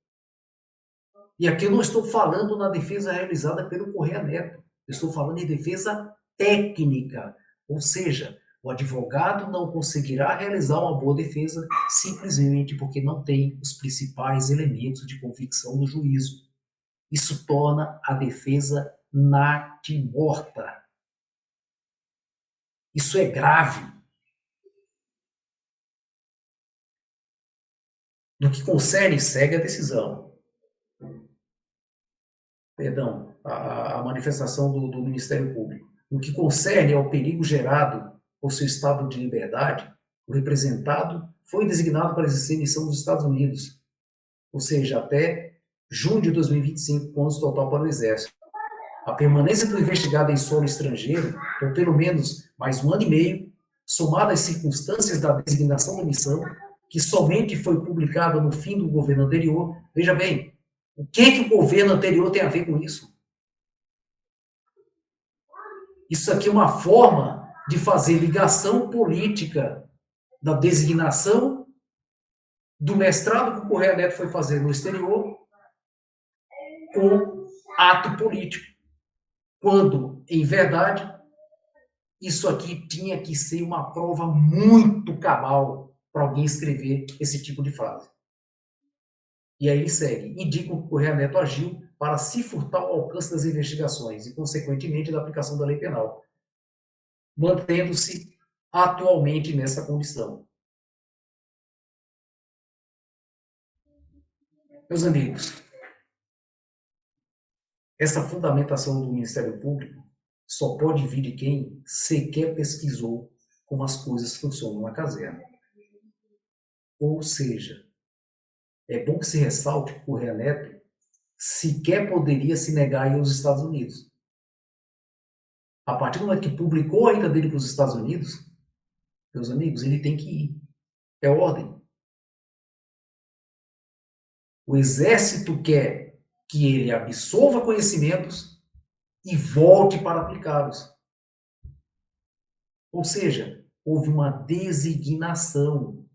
E aqui eu não estou falando na defesa realizada pelo Correia Neto. Eu estou falando em defesa técnica. Ou seja, o advogado não conseguirá realizar uma boa defesa simplesmente porque não tem os principais elementos de convicção do juízo. Isso torna a defesa natimorta. Isso é grave. No que concerne, segue a decisão. Perdão, a manifestação do Ministério Público. No que concerne ao perigo gerado por seu estado de liberdade, o representado foi designado para exercer missão nos Estados Unidos, ou seja, até junho de 2025, com uso total para o Exército. A permanência do investigado em solo estrangeiro por pelo menos mais 1 ano e meio, somada às circunstâncias da designação da missão, que somente foi publicada no fim do governo anterior. Veja bem, o que o governo anterior tem a ver com isso? Isso aqui é uma forma de fazer ligação política da designação do mestrado que o Correia Neto foi fazer no exterior com ato político. Quando, em verdade, isso aqui tinha que ser uma prova muito cabal para alguém escrever esse tipo de frase. E aí ele segue. Indicam que o Correia Neto agiu para se furtar ao alcance das investigações e, consequentemente, da aplicação da lei penal, mantendo-se atualmente nessa condição. Meus amigos, essa fundamentação do Ministério Público só pode vir de quem sequer pesquisou como as coisas funcionam na caserna. Ou seja, é bom que se ressalte que o Correia Neto sequer poderia se negar a ir aos Estados Unidos. A partir do momento que publicou a ida dele para os Estados Unidos, meus amigos, ele tem que ir. É ordem. O Exército quer que ele absorva conhecimentos e volte para aplicá-los. Ou seja, houve uma designação,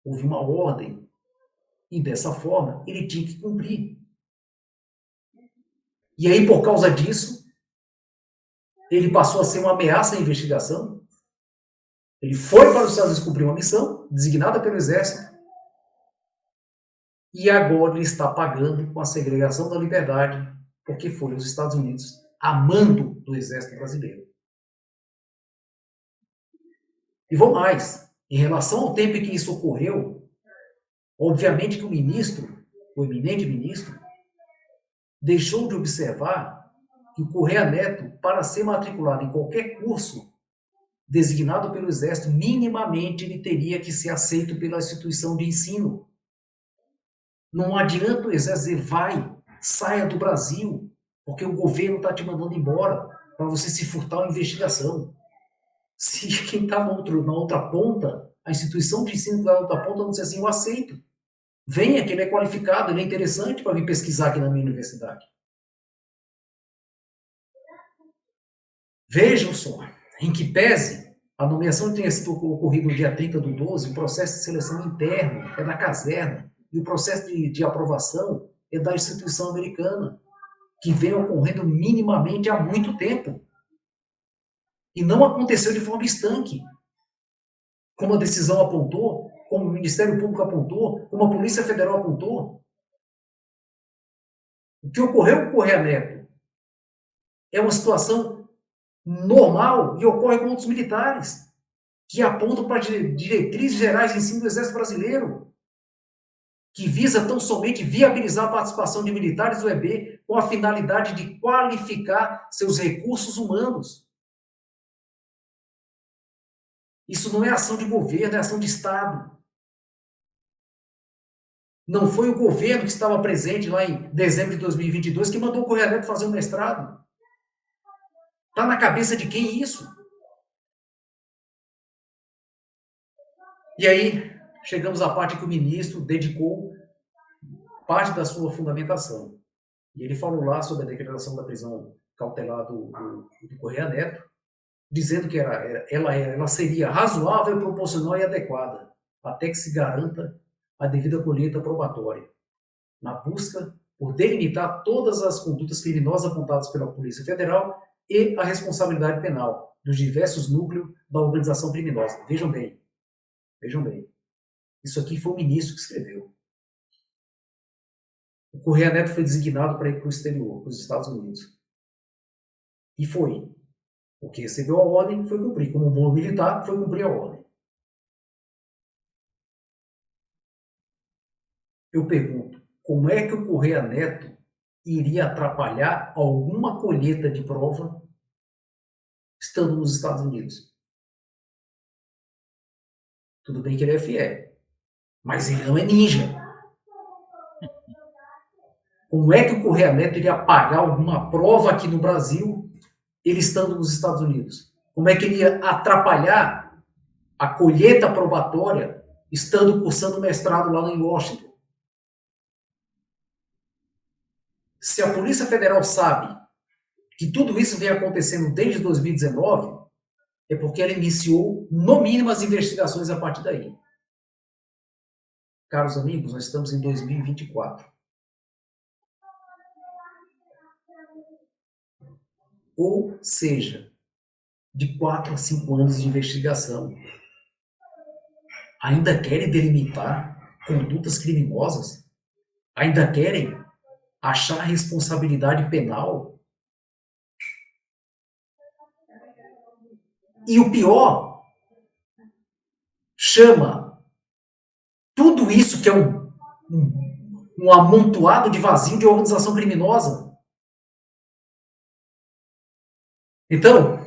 houve uma ordem, e dessa forma ele tinha que cumprir. E aí, por causa disso, ele passou a ser uma ameaça à investigação. Ele foi para os Estados Unidos cumprir uma missão, designada pelo Exército, e agora ele está pagando com a segregação da liberdade, porque foi aos Estados Unidos a mando do Exército Brasileiro. E vou mais. Em relação ao tempo em que isso ocorreu, obviamente que o ministro, o eminente ministro, deixou de observar que o Correia Neto, para ser matriculado em qualquer curso designado pelo Exército, minimamente ele teria que ser aceito pela instituição de ensino. Não adianta o Exército dizer, vai, saia do Brasil, porque o governo está te mandando embora para você se furtar uma investigação. Se quem está na outra ponta, a instituição de ensino que está na outra ponta, não diz assim, eu aceito. Venha, que ele é qualificado, ele é interessante para vir pesquisar aqui na minha universidade. Vejam só, em que pese a nomeação tenha sido ocorrida no dia 30/12, o processo de seleção interno é da caserna e o processo de aprovação é da instituição americana, que vem ocorrendo minimamente há muito tempo. E não aconteceu de forma estanque, como a decisão apontou, como o Ministério Público apontou, como a Polícia Federal apontou. O que ocorreu com o Correia Neto é uma situação normal e ocorre com outros militares, que apontam para diretrizes gerais de ensino do Exército Brasileiro, que visa tão somente viabilizar a participação de militares do EB com a finalidade de qualificar seus recursos humanos. Isso não é ação de governo, é ação de Estado. Não foi o governo que estava presente lá em dezembro de 2022 que mandou o Correia Neto fazer um mestrado. Está na cabeça de quem isso? E aí, chegamos à parte que o ministro dedicou parte da sua fundamentação. E ele falou lá sobre a decretação da prisão cautelar do Correia Neto, dizendo que ela seria razoável, proporcional e adequada, até que se garanta a devida colheita probatória, na busca por delimitar todas as condutas criminosas apontadas pela Polícia Federal e a responsabilidade penal dos diversos núcleos da organização criminosa. Vejam bem. Isso aqui foi o ministro que escreveu. O Correia Neto foi designado para ir para o exterior, para os Estados Unidos. E foi. Porque recebeu a ordem, foi cumprir. Como um bom militar, foi cumprir a ordem. Eu pergunto, como é que o Correia Neto iria atrapalhar alguma colheita de prova estando nos Estados Unidos? Tudo bem que ele é fiel, mas ele não é ninja. Como é que o Correia Neto iria apagar alguma prova aqui no Brasil, ele estando nos Estados Unidos? Como é que ele ia atrapalhar a colheita probatória estando cursando mestrado lá em Washington? Se a Polícia Federal sabe que tudo isso vem acontecendo desde 2019, é porque ela iniciou, no mínimo, as investigações a partir daí. Caros amigos, nós estamos em 2024. Ou seja, de 4 a 5 anos de investigação. ainda querem delimitar condutas criminosas, ainda querem achar responsabilidade penal. E o pior, chama tudo isso que é um amontoado de vazio de organização criminosa. Então,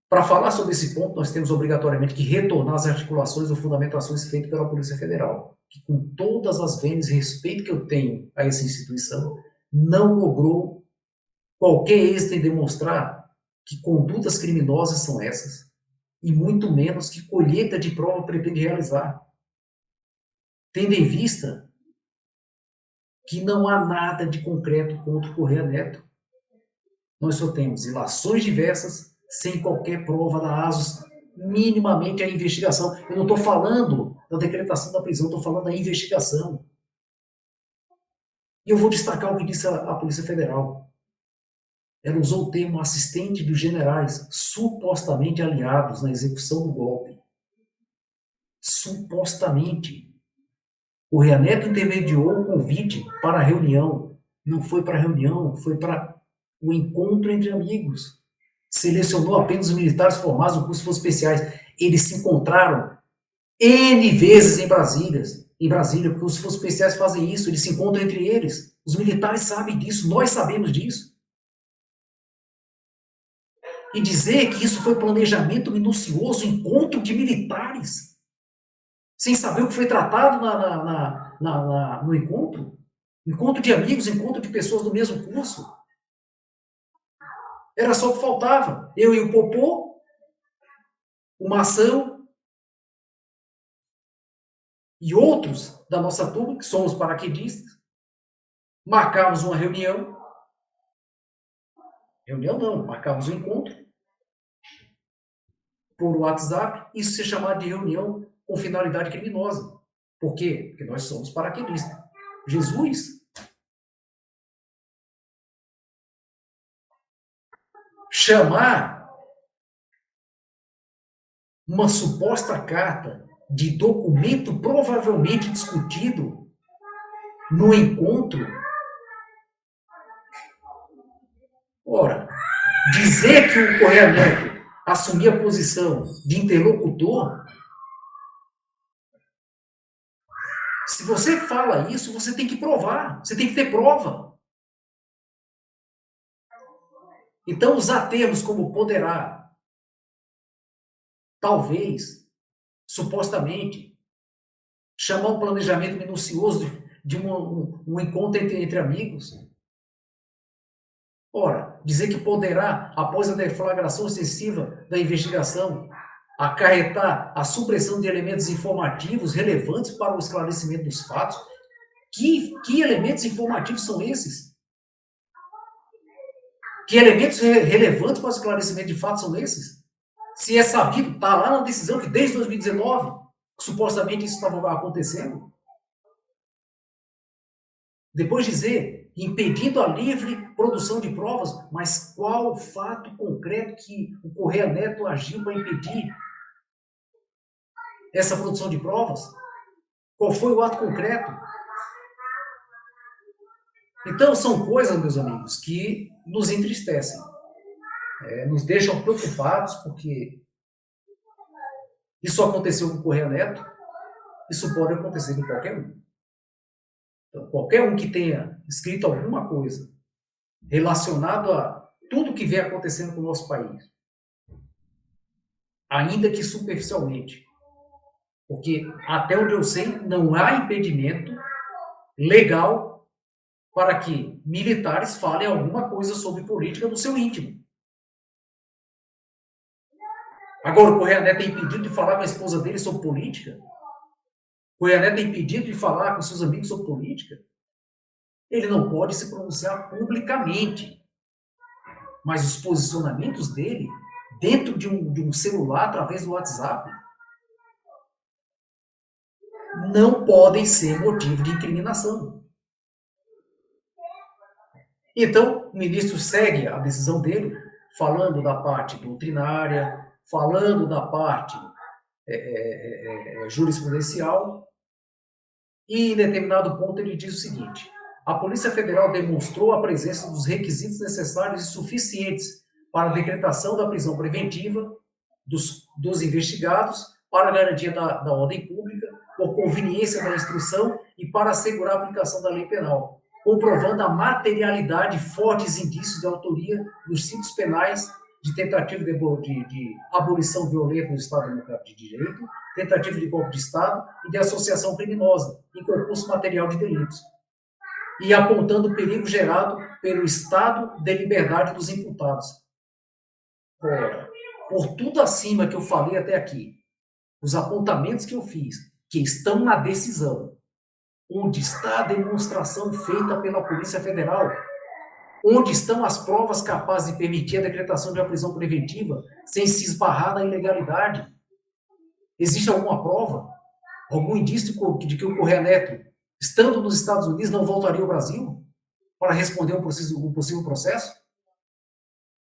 para falar sobre esse ponto, nós temos obrigatoriamente que retornar às articulações ou fundamentações feitas pela Polícia Federal, que com todas as vênias e respeito que eu tenho a essa instituição, não logrou qualquer êxito em demonstrar que condutas criminosas são essas, e muito menos que colheita de prova pretende realizar. Tendo em vista que não há nada de concreto contra o Correia Neto. Nós só temos ilações diversas, sem qualquer prova da ASUS, minimamente a investigação. Eu não estou falando da decretação da prisão, estou falando da investigação. E eu vou destacar o que disse a Polícia Federal. Ela usou o termo assistente dos generais, supostamente aliados na execução do golpe. Supostamente. O Correia Neto intermediou o convite para a reunião. Não foi para a reunião, foi para o encontro entre amigos. Selecionou apenas os militares formados no curso de forças especiais. Eles se encontraram N vezes em Brasília, porque os forças especiais fazem isso, eles se encontram entre eles. Os militares sabem disso, nós sabemos disso. E dizer que isso foi planejamento minucioso, encontro de militares, sem saber o que foi tratado no encontro de amigos, encontro de pessoas do mesmo curso. Era só o que faltava. Eu e o Popô, o Mação e outros da nossa turma, que somos paraquedistas, marcávamos uma reunião. Reunião não, marcávamos um encontro por WhatsApp, isso se chamava de reunião com finalidade criminosa. Por quê? Porque nós somos paraquedistas. Jesus chamar uma suposta carta de documento provavelmente discutido no encontro. Ora, dizer que o Correia Neto assumia a posição de interlocutor, se você fala isso, você tem que provar, você tem que ter prova. Então, usar termos como poderá, talvez, supostamente, chamar um planejamento minucioso de um encontro entre amigos. Ora, dizer que poderá, após a deflagração excessiva da investigação, acarretar a supressão de elementos informativos relevantes para o esclarecimento dos fatos. Que elementos informativos são esses? Que elementos relevantes para o esclarecimento de fatos são esses? Se é sabido, está lá na decisão que desde 2019, supostamente isso estava acontecendo. Depois dizer, impedindo a livre produção de provas, mas qual o fato concreto que o Correia Neto agiu para impedir essa produção de provas? Qual foi o ato concreto? Então, são coisas, meus amigos, que nos entristecem, nos deixam preocupados, porque isso aconteceu com o Correia Neto, isso pode acontecer com qualquer um. Então, qualquer um que tenha escrito alguma coisa relacionado a tudo que vem acontecendo com o nosso país, ainda que superficialmente, porque até onde eu sei, não há impedimento legal para que militares falem alguma coisa sobre política no seu íntimo. Agora, o Correia Neto é impedido de falar com a esposa dele sobre política? O Correia Neto é impedido de falar com seus amigos sobre política? Ele não pode se pronunciar publicamente, mas os posicionamentos dele, dentro de um celular, através do WhatsApp, não podem ser motivo de incriminação. Então, o ministro segue a decisão dele, falando da parte doutrinária, falando da parte jurisprudencial, e em determinado ponto ele diz o seguinte: a Polícia Federal demonstrou a presença dos requisitos necessários e suficientes para a decretação da prisão preventiva dos investigados para a garantia da ordem pública, por conveniência da instrução e para assegurar a aplicação da lei penal, comprovando a materialidade e fortes indícios de autoria dos tipos penais de tentativa de abolição violenta do Estado Democrático de Direito, tentativa de golpe de Estado e de associação criminosa em concurso material de delitos, e apontando o perigo gerado pelo estado de liberdade dos imputados. Ora, por tudo acima que eu falei até aqui, os apontamentos que eu fiz, que estão na decisão, onde está a demonstração feita pela Polícia Federal, onde estão as provas capazes de permitir a decretação de uma prisão preventiva sem se esbarrar na ilegalidade? Existe alguma prova, algum indício de que o Correia Neto, estando nos Estados Unidos, não voltaria ao Brasil para responder um possível processo?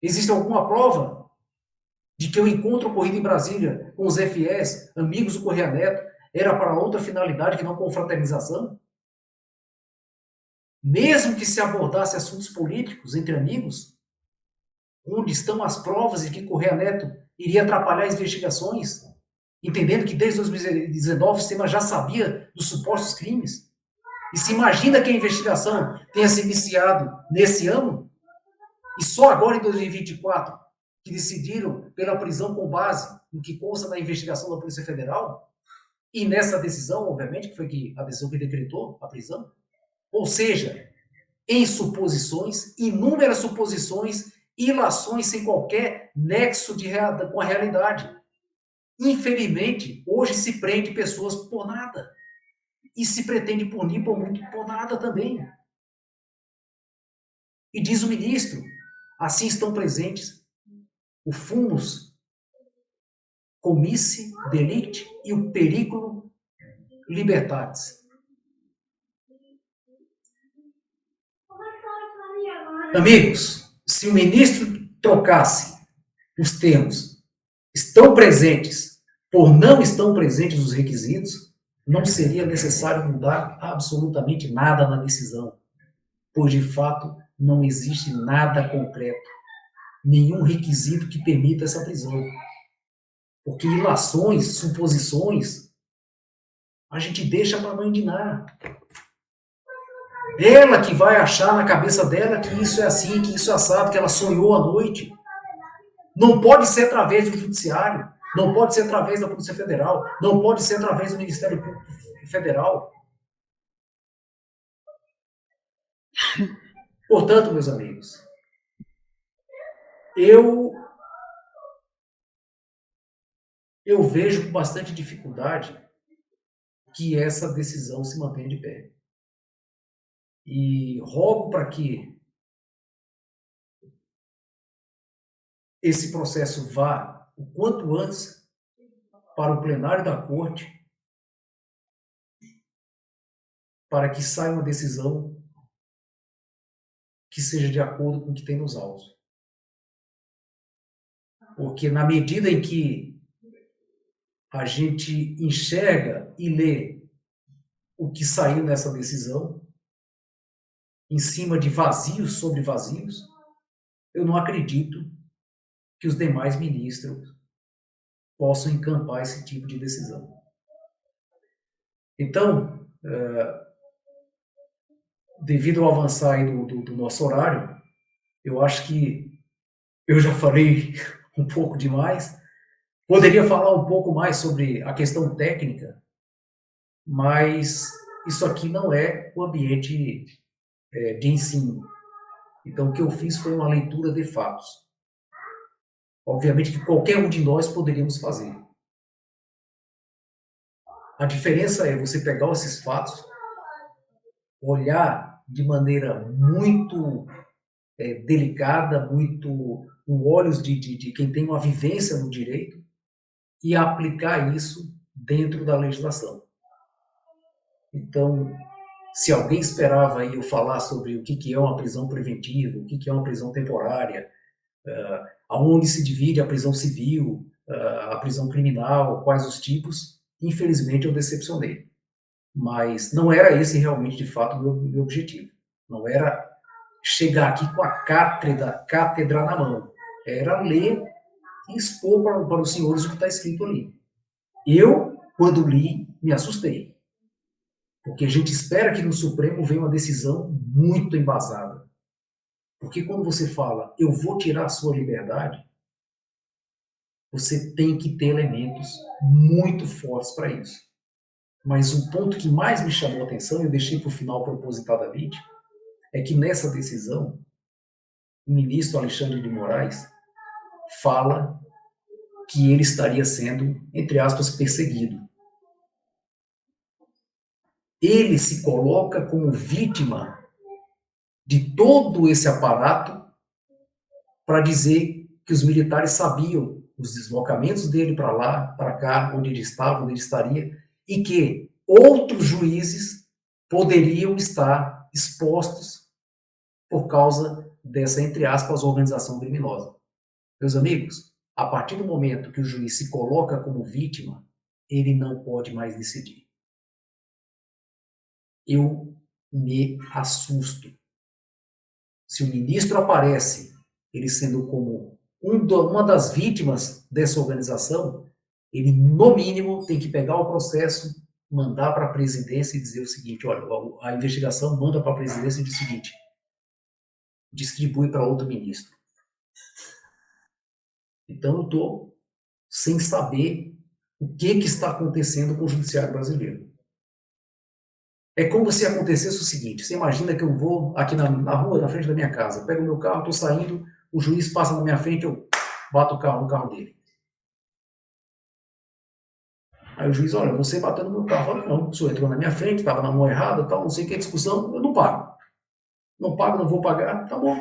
Existe alguma prova de que o encontro ocorrido em Brasília com os FIEs, amigos do Correia Neto, era para outra finalidade que não confraternização? Mesmo que se abordasse assuntos políticos entre amigos, onde estão as provas de que Correia Neto iria atrapalhar as investigações, entendendo que desde 2019 o sistema já sabia dos supostos crimes? E se imagina que a investigação tenha se iniciado nesse ano, e só agora em 2024, que decidiram pela prisão com base no que consta na investigação da Polícia Federal, e nessa decisão, obviamente, que foi a decisão que decretou a prisão. Ou seja, em suposições, inúmeras suposições, ilações sem qualquer nexo com a realidade. Infelizmente, hoje se prende pessoas por nada. E se pretende punir por nada também. E diz o ministro, assim estão presentes o fumus comissi delicti e o periculum libertatis. Amigos, se o ministro trocasse os termos estão presentes por não estão presentes os requisitos, não seria necessário mudar absolutamente nada na decisão, pois de fato não existe nada concreto, nenhum requisito que permita essa prisão. Porque ilações, suposições, a gente deixa para mãe Diná. Ela que vai achar na cabeça dela que isso é assim, que isso é assado, que ela sonhou à noite. Não pode ser através do Judiciário, não pode ser através da Polícia Federal, não pode ser através do Ministério Público Federal. Portanto, meus amigos, eu vejo com bastante dificuldade que essa decisão se mantenha de pé. E rogo para que esse processo vá o quanto antes para o plenário da Corte, para que saia uma decisão que seja de acordo com o que tem nos autos. Porque na medida em que a gente enxerga e lê o que saiu nessa decisão, em cima de vazios sobre vazios, eu não acredito que os demais ministros possam encampar esse tipo de decisão. Então, devido ao avançar aí do nosso horário, eu acho que eu já falei um pouco demais. Poderia falar um pouco mais sobre a questão técnica, mas isso aqui não é o ambiente de ensino. Então, o que eu fiz foi uma leitura de fatos. Obviamente que qualquer um de nós poderíamos fazer. A diferença é você pegar esses fatos, olhar de maneira muito delicada, muito com olhos de quem tem uma vivência no direito, e aplicar isso dentro da legislação. Então, se alguém esperava aí eu falar sobre o que é uma prisão preventiva, o que é uma prisão temporária, aonde se divide a prisão civil, a prisão criminal, quais os tipos. Infelizmente, eu decepcionei. Mas não era esse realmente, de fato, o meu objetivo. Não era chegar aqui com a cátedra na mão. Era ler e expor para os senhores o que está escrito ali. Eu, quando li, me assustei. Porque a gente espera que no Supremo venha uma decisão muito embasada. Porque quando você fala, eu vou tirar a sua liberdade, você tem que ter elementos muito fortes para isso. Mas o ponto que mais me chamou a atenção, e eu deixei para o final propositadamente, é que nessa decisão, o ministro Alexandre de Moraes fala que ele estaria sendo, entre aspas, perseguido. Ele se coloca como vítima de todo esse aparato para dizer que os militares sabiam os deslocamentos dele para lá, para cá, onde ele estava, onde ele estaria, e que outros juízes poderiam estar expostos por causa dessa, entre aspas, organização criminosa. Meus amigos, a partir do momento que o juiz se coloca como vítima, ele não pode mais decidir. Eu me assusto. Se o ministro aparece, ele sendo como uma das vítimas dessa organização, ele, no mínimo, tem que pegar o processo, mandar para a presidência e dizer o seguinte, olha, a investigação manda para a presidência e diz o seguinte, distribui para outro ministro. Então, eu estou sem saber o que está acontecendo com o judiciário brasileiro. É como se acontecesse o seguinte, você imagina que eu vou aqui na rua, na frente da minha casa, pego o meu carro, estou saindo, o juiz passa na minha frente, eu bato o carro no carro dele. Aí o juiz, olha, você bateu no meu carro. Eu falo, não, o senhor entrou na minha frente, estava na mão errada, tal, não sei o que, discussão, eu não pago. Não pago, não vou pagar, tá bom.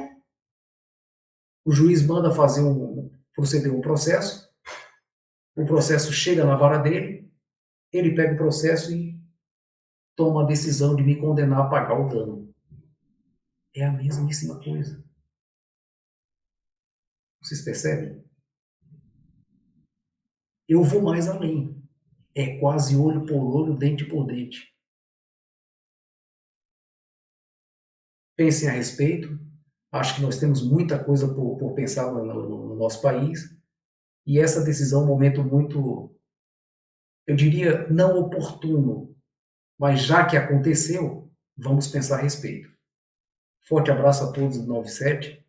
O juiz manda proceder um processo, o processo chega na vara dele, ele pega o processo e toma a decisão de me condenar a pagar o dano. É a mesmíssima coisa. Vocês percebem? Eu vou mais além. É quase olho por olho, dente por dente. Pensem a respeito. Acho que nós temos muita coisa por pensar no nosso país. E essa decisão é um momento muito, eu diria, não oportuno. Mas já que aconteceu, vamos pensar a respeito. Forte abraço a todos do 97.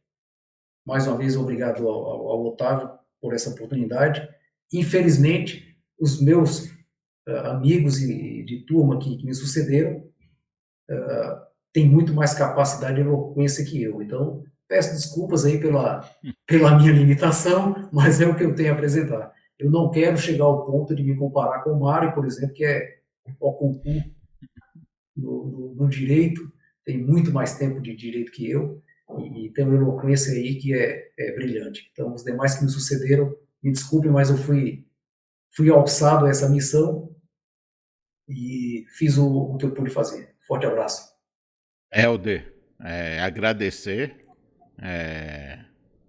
Mais uma vez, obrigado ao Otávio por essa oportunidade. Infelizmente, os meus amigos de turma que me sucederam têm muito mais capacidade e eloquência que eu. Então, peço desculpas aí pela minha limitação, mas é o que eu tenho a apresentar. Eu não quero chegar ao ponto de me comparar com o Mário, por exemplo, que é o concurso no direito, tem muito mais tempo de direito que eu, e tem uma eloquência aí que é brilhante. Então, os demais que me sucederam, me desculpem, mas eu fui alçado a essa missão e fiz o que eu pude fazer. Forte abraço. Helder, agradecer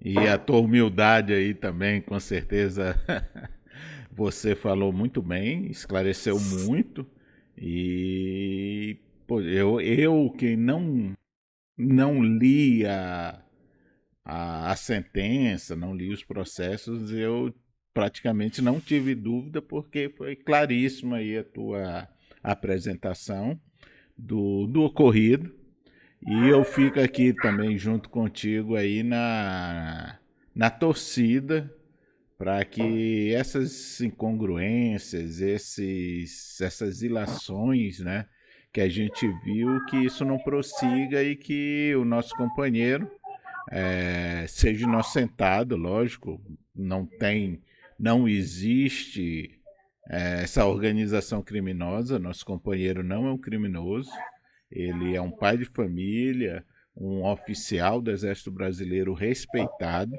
e a tua humildade aí também, com certeza você falou muito bem, esclareceu muito e pô, eu que não li a sentença, não li os processos, eu praticamente não tive dúvida porque foi claríssima aí a tua apresentação do ocorrido. E eu fico aqui também junto contigo aí na torcida para que essas incongruências, essas ilações, né, que a gente viu, que isso não prossiga e que o nosso companheiro seja inocentado, lógico, não existe essa organização criminosa, nosso companheiro não é um criminoso, ele é um pai de família, um oficial do Exército Brasileiro respeitado.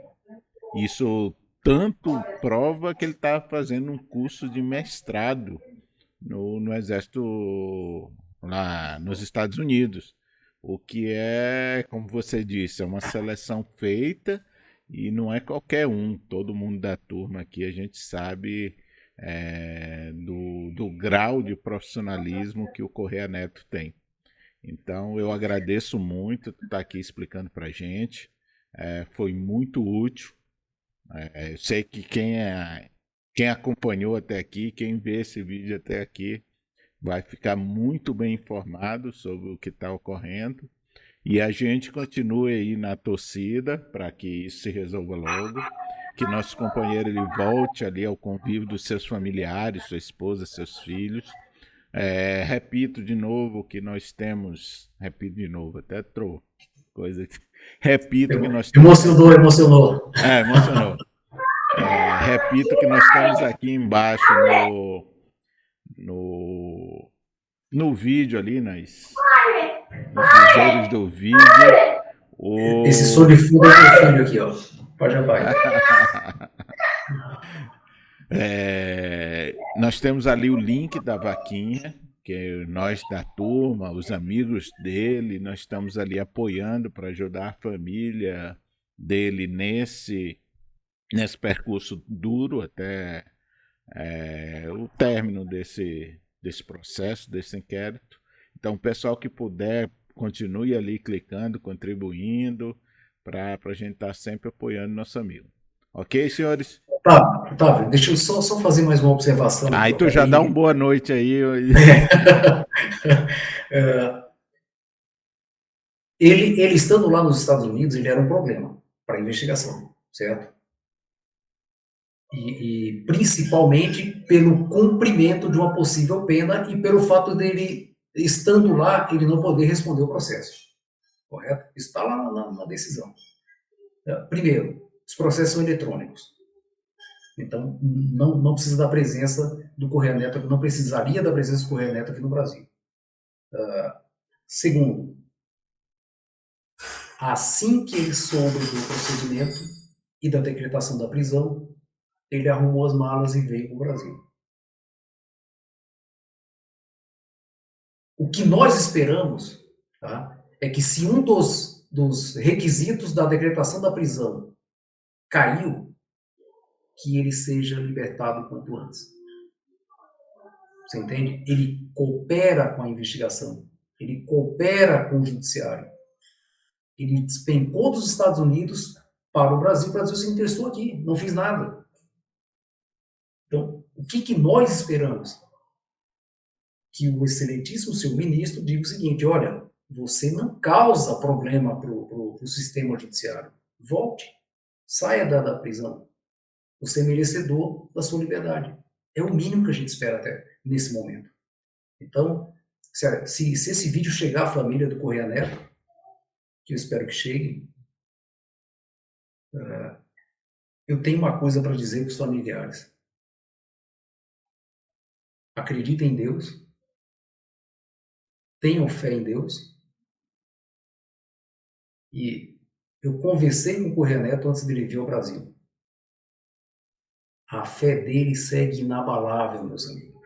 Isso tanto prova que ele está fazendo um curso de mestrado no Exército lá nos Estados Unidos. O que é, como você disse, é uma seleção feita E não é qualquer um, todo mundo da turma aqui, a gente sabe do grau de profissionalismo que o Correia Neto tem. Então eu agradeço muito tu estar aqui explicando para a gente, foi muito útil. Eu sei que quem acompanhou até aqui, quem vê esse vídeo até aqui, vai ficar muito bem informado sobre o que está ocorrendo. E a gente continue aí na torcida para que isso se resolva logo, que nosso companheiro ele volte ali ao convívio dos seus familiares, sua esposa, seus filhos. Repito de novo que nós temos, repito de novo, até trou, coisa que, repito que nós temos emocionou, aqui, emocionou. emocionou. Repito que nós temos aqui embaixo no, no vídeo ali, nos dizeres do vídeo, Esse som de fundo é meu filho aqui, ó. Pode apagar. Nós temos ali o link da vaquinha, que nós da turma, os amigos dele, nós estamos ali apoiando para ajudar a família dele nesse percurso duro até o término desse processo, desse inquérito. Então, o pessoal que puder, continue ali clicando, contribuindo, para a gente estar sempre apoiando nosso amigo. Ok, senhores? Tá, deixa eu só fazer mais uma observação. Aí tu já dá uma boa noite aí. Ele estando lá nos Estados Unidos, ele era um problema para a investigação, certo? E principalmente pelo cumprimento de uma possível pena e pelo fato dele, estando lá, ele não poder responder o processo, correto? Isso está lá na decisão. Primeiro, os processos são eletrônicos. Então, não precisa da presença do Correia Neto, não precisaria da presença do Correia Neto aqui no Brasil. Segundo, assim que ele soube do procedimento e da decretação da prisão, ele arrumou as malas e veio para o Brasil. O que nós esperamos, tá, é que se um dos requisitos da decretação da prisão caiu, que ele seja libertado o quanto antes. Você entende? Ele coopera com a investigação, ele coopera com o judiciário. Ele despencou dos Estados Unidos para o Brasil se interessou aqui, não fiz nada. Então, o que nós esperamos? Que o excelentíssimo senhor ministro diga o seguinte: olha, você não causa problema para o sistema judiciário. Volte, saia da prisão. Você é merecedor da sua liberdade. É o mínimo que a gente espera até nesse momento. Então, se esse vídeo chegar à família do Correia Neto, que eu espero que chegue, eu tenho uma coisa para dizer para os familiares. Acreditem em Deus, tenham fé em Deus, e eu conversei com o Correia Neto antes dele vir ao Brasil. A fé dele segue inabalável, meus amigos.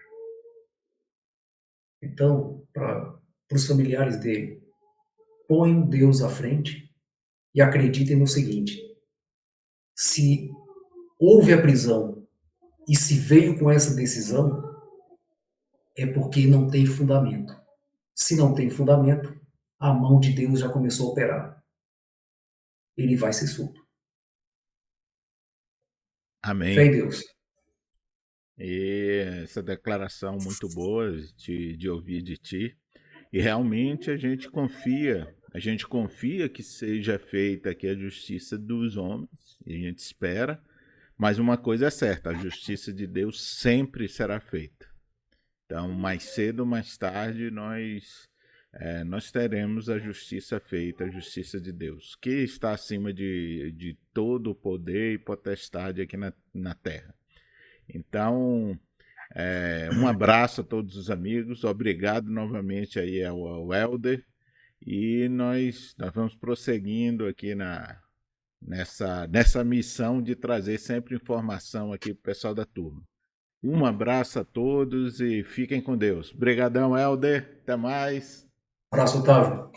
Então, para os familiares dele, ponham Deus à frente e acreditem no seguinte: se houve a prisão e se veio com essa decisão, é porque não tem fundamento. Se não tem fundamento, a mão de Deus já começou a operar. Ele vai ser solto. Amém. Fé em Deus. E essa declaração muito boa de ouvir de ti. E realmente a gente confia que seja feita aqui a justiça dos homens, e a gente espera, mas uma coisa é certa: a justiça de Deus sempre será feita. Então, mais cedo ou mais tarde, nós teremos a justiça feita, a justiça de Deus, que está acima de todo o poder e potestade aqui na terra. Então, um abraço a todos os amigos, obrigado novamente aí ao Helder, e nós vamos prosseguindo aqui nessa missão de trazer sempre informação aqui para o pessoal da turma. Um abraço a todos e fiquem com Deus. Obrigadão, Helder. Até mais. Abraço, Otávio.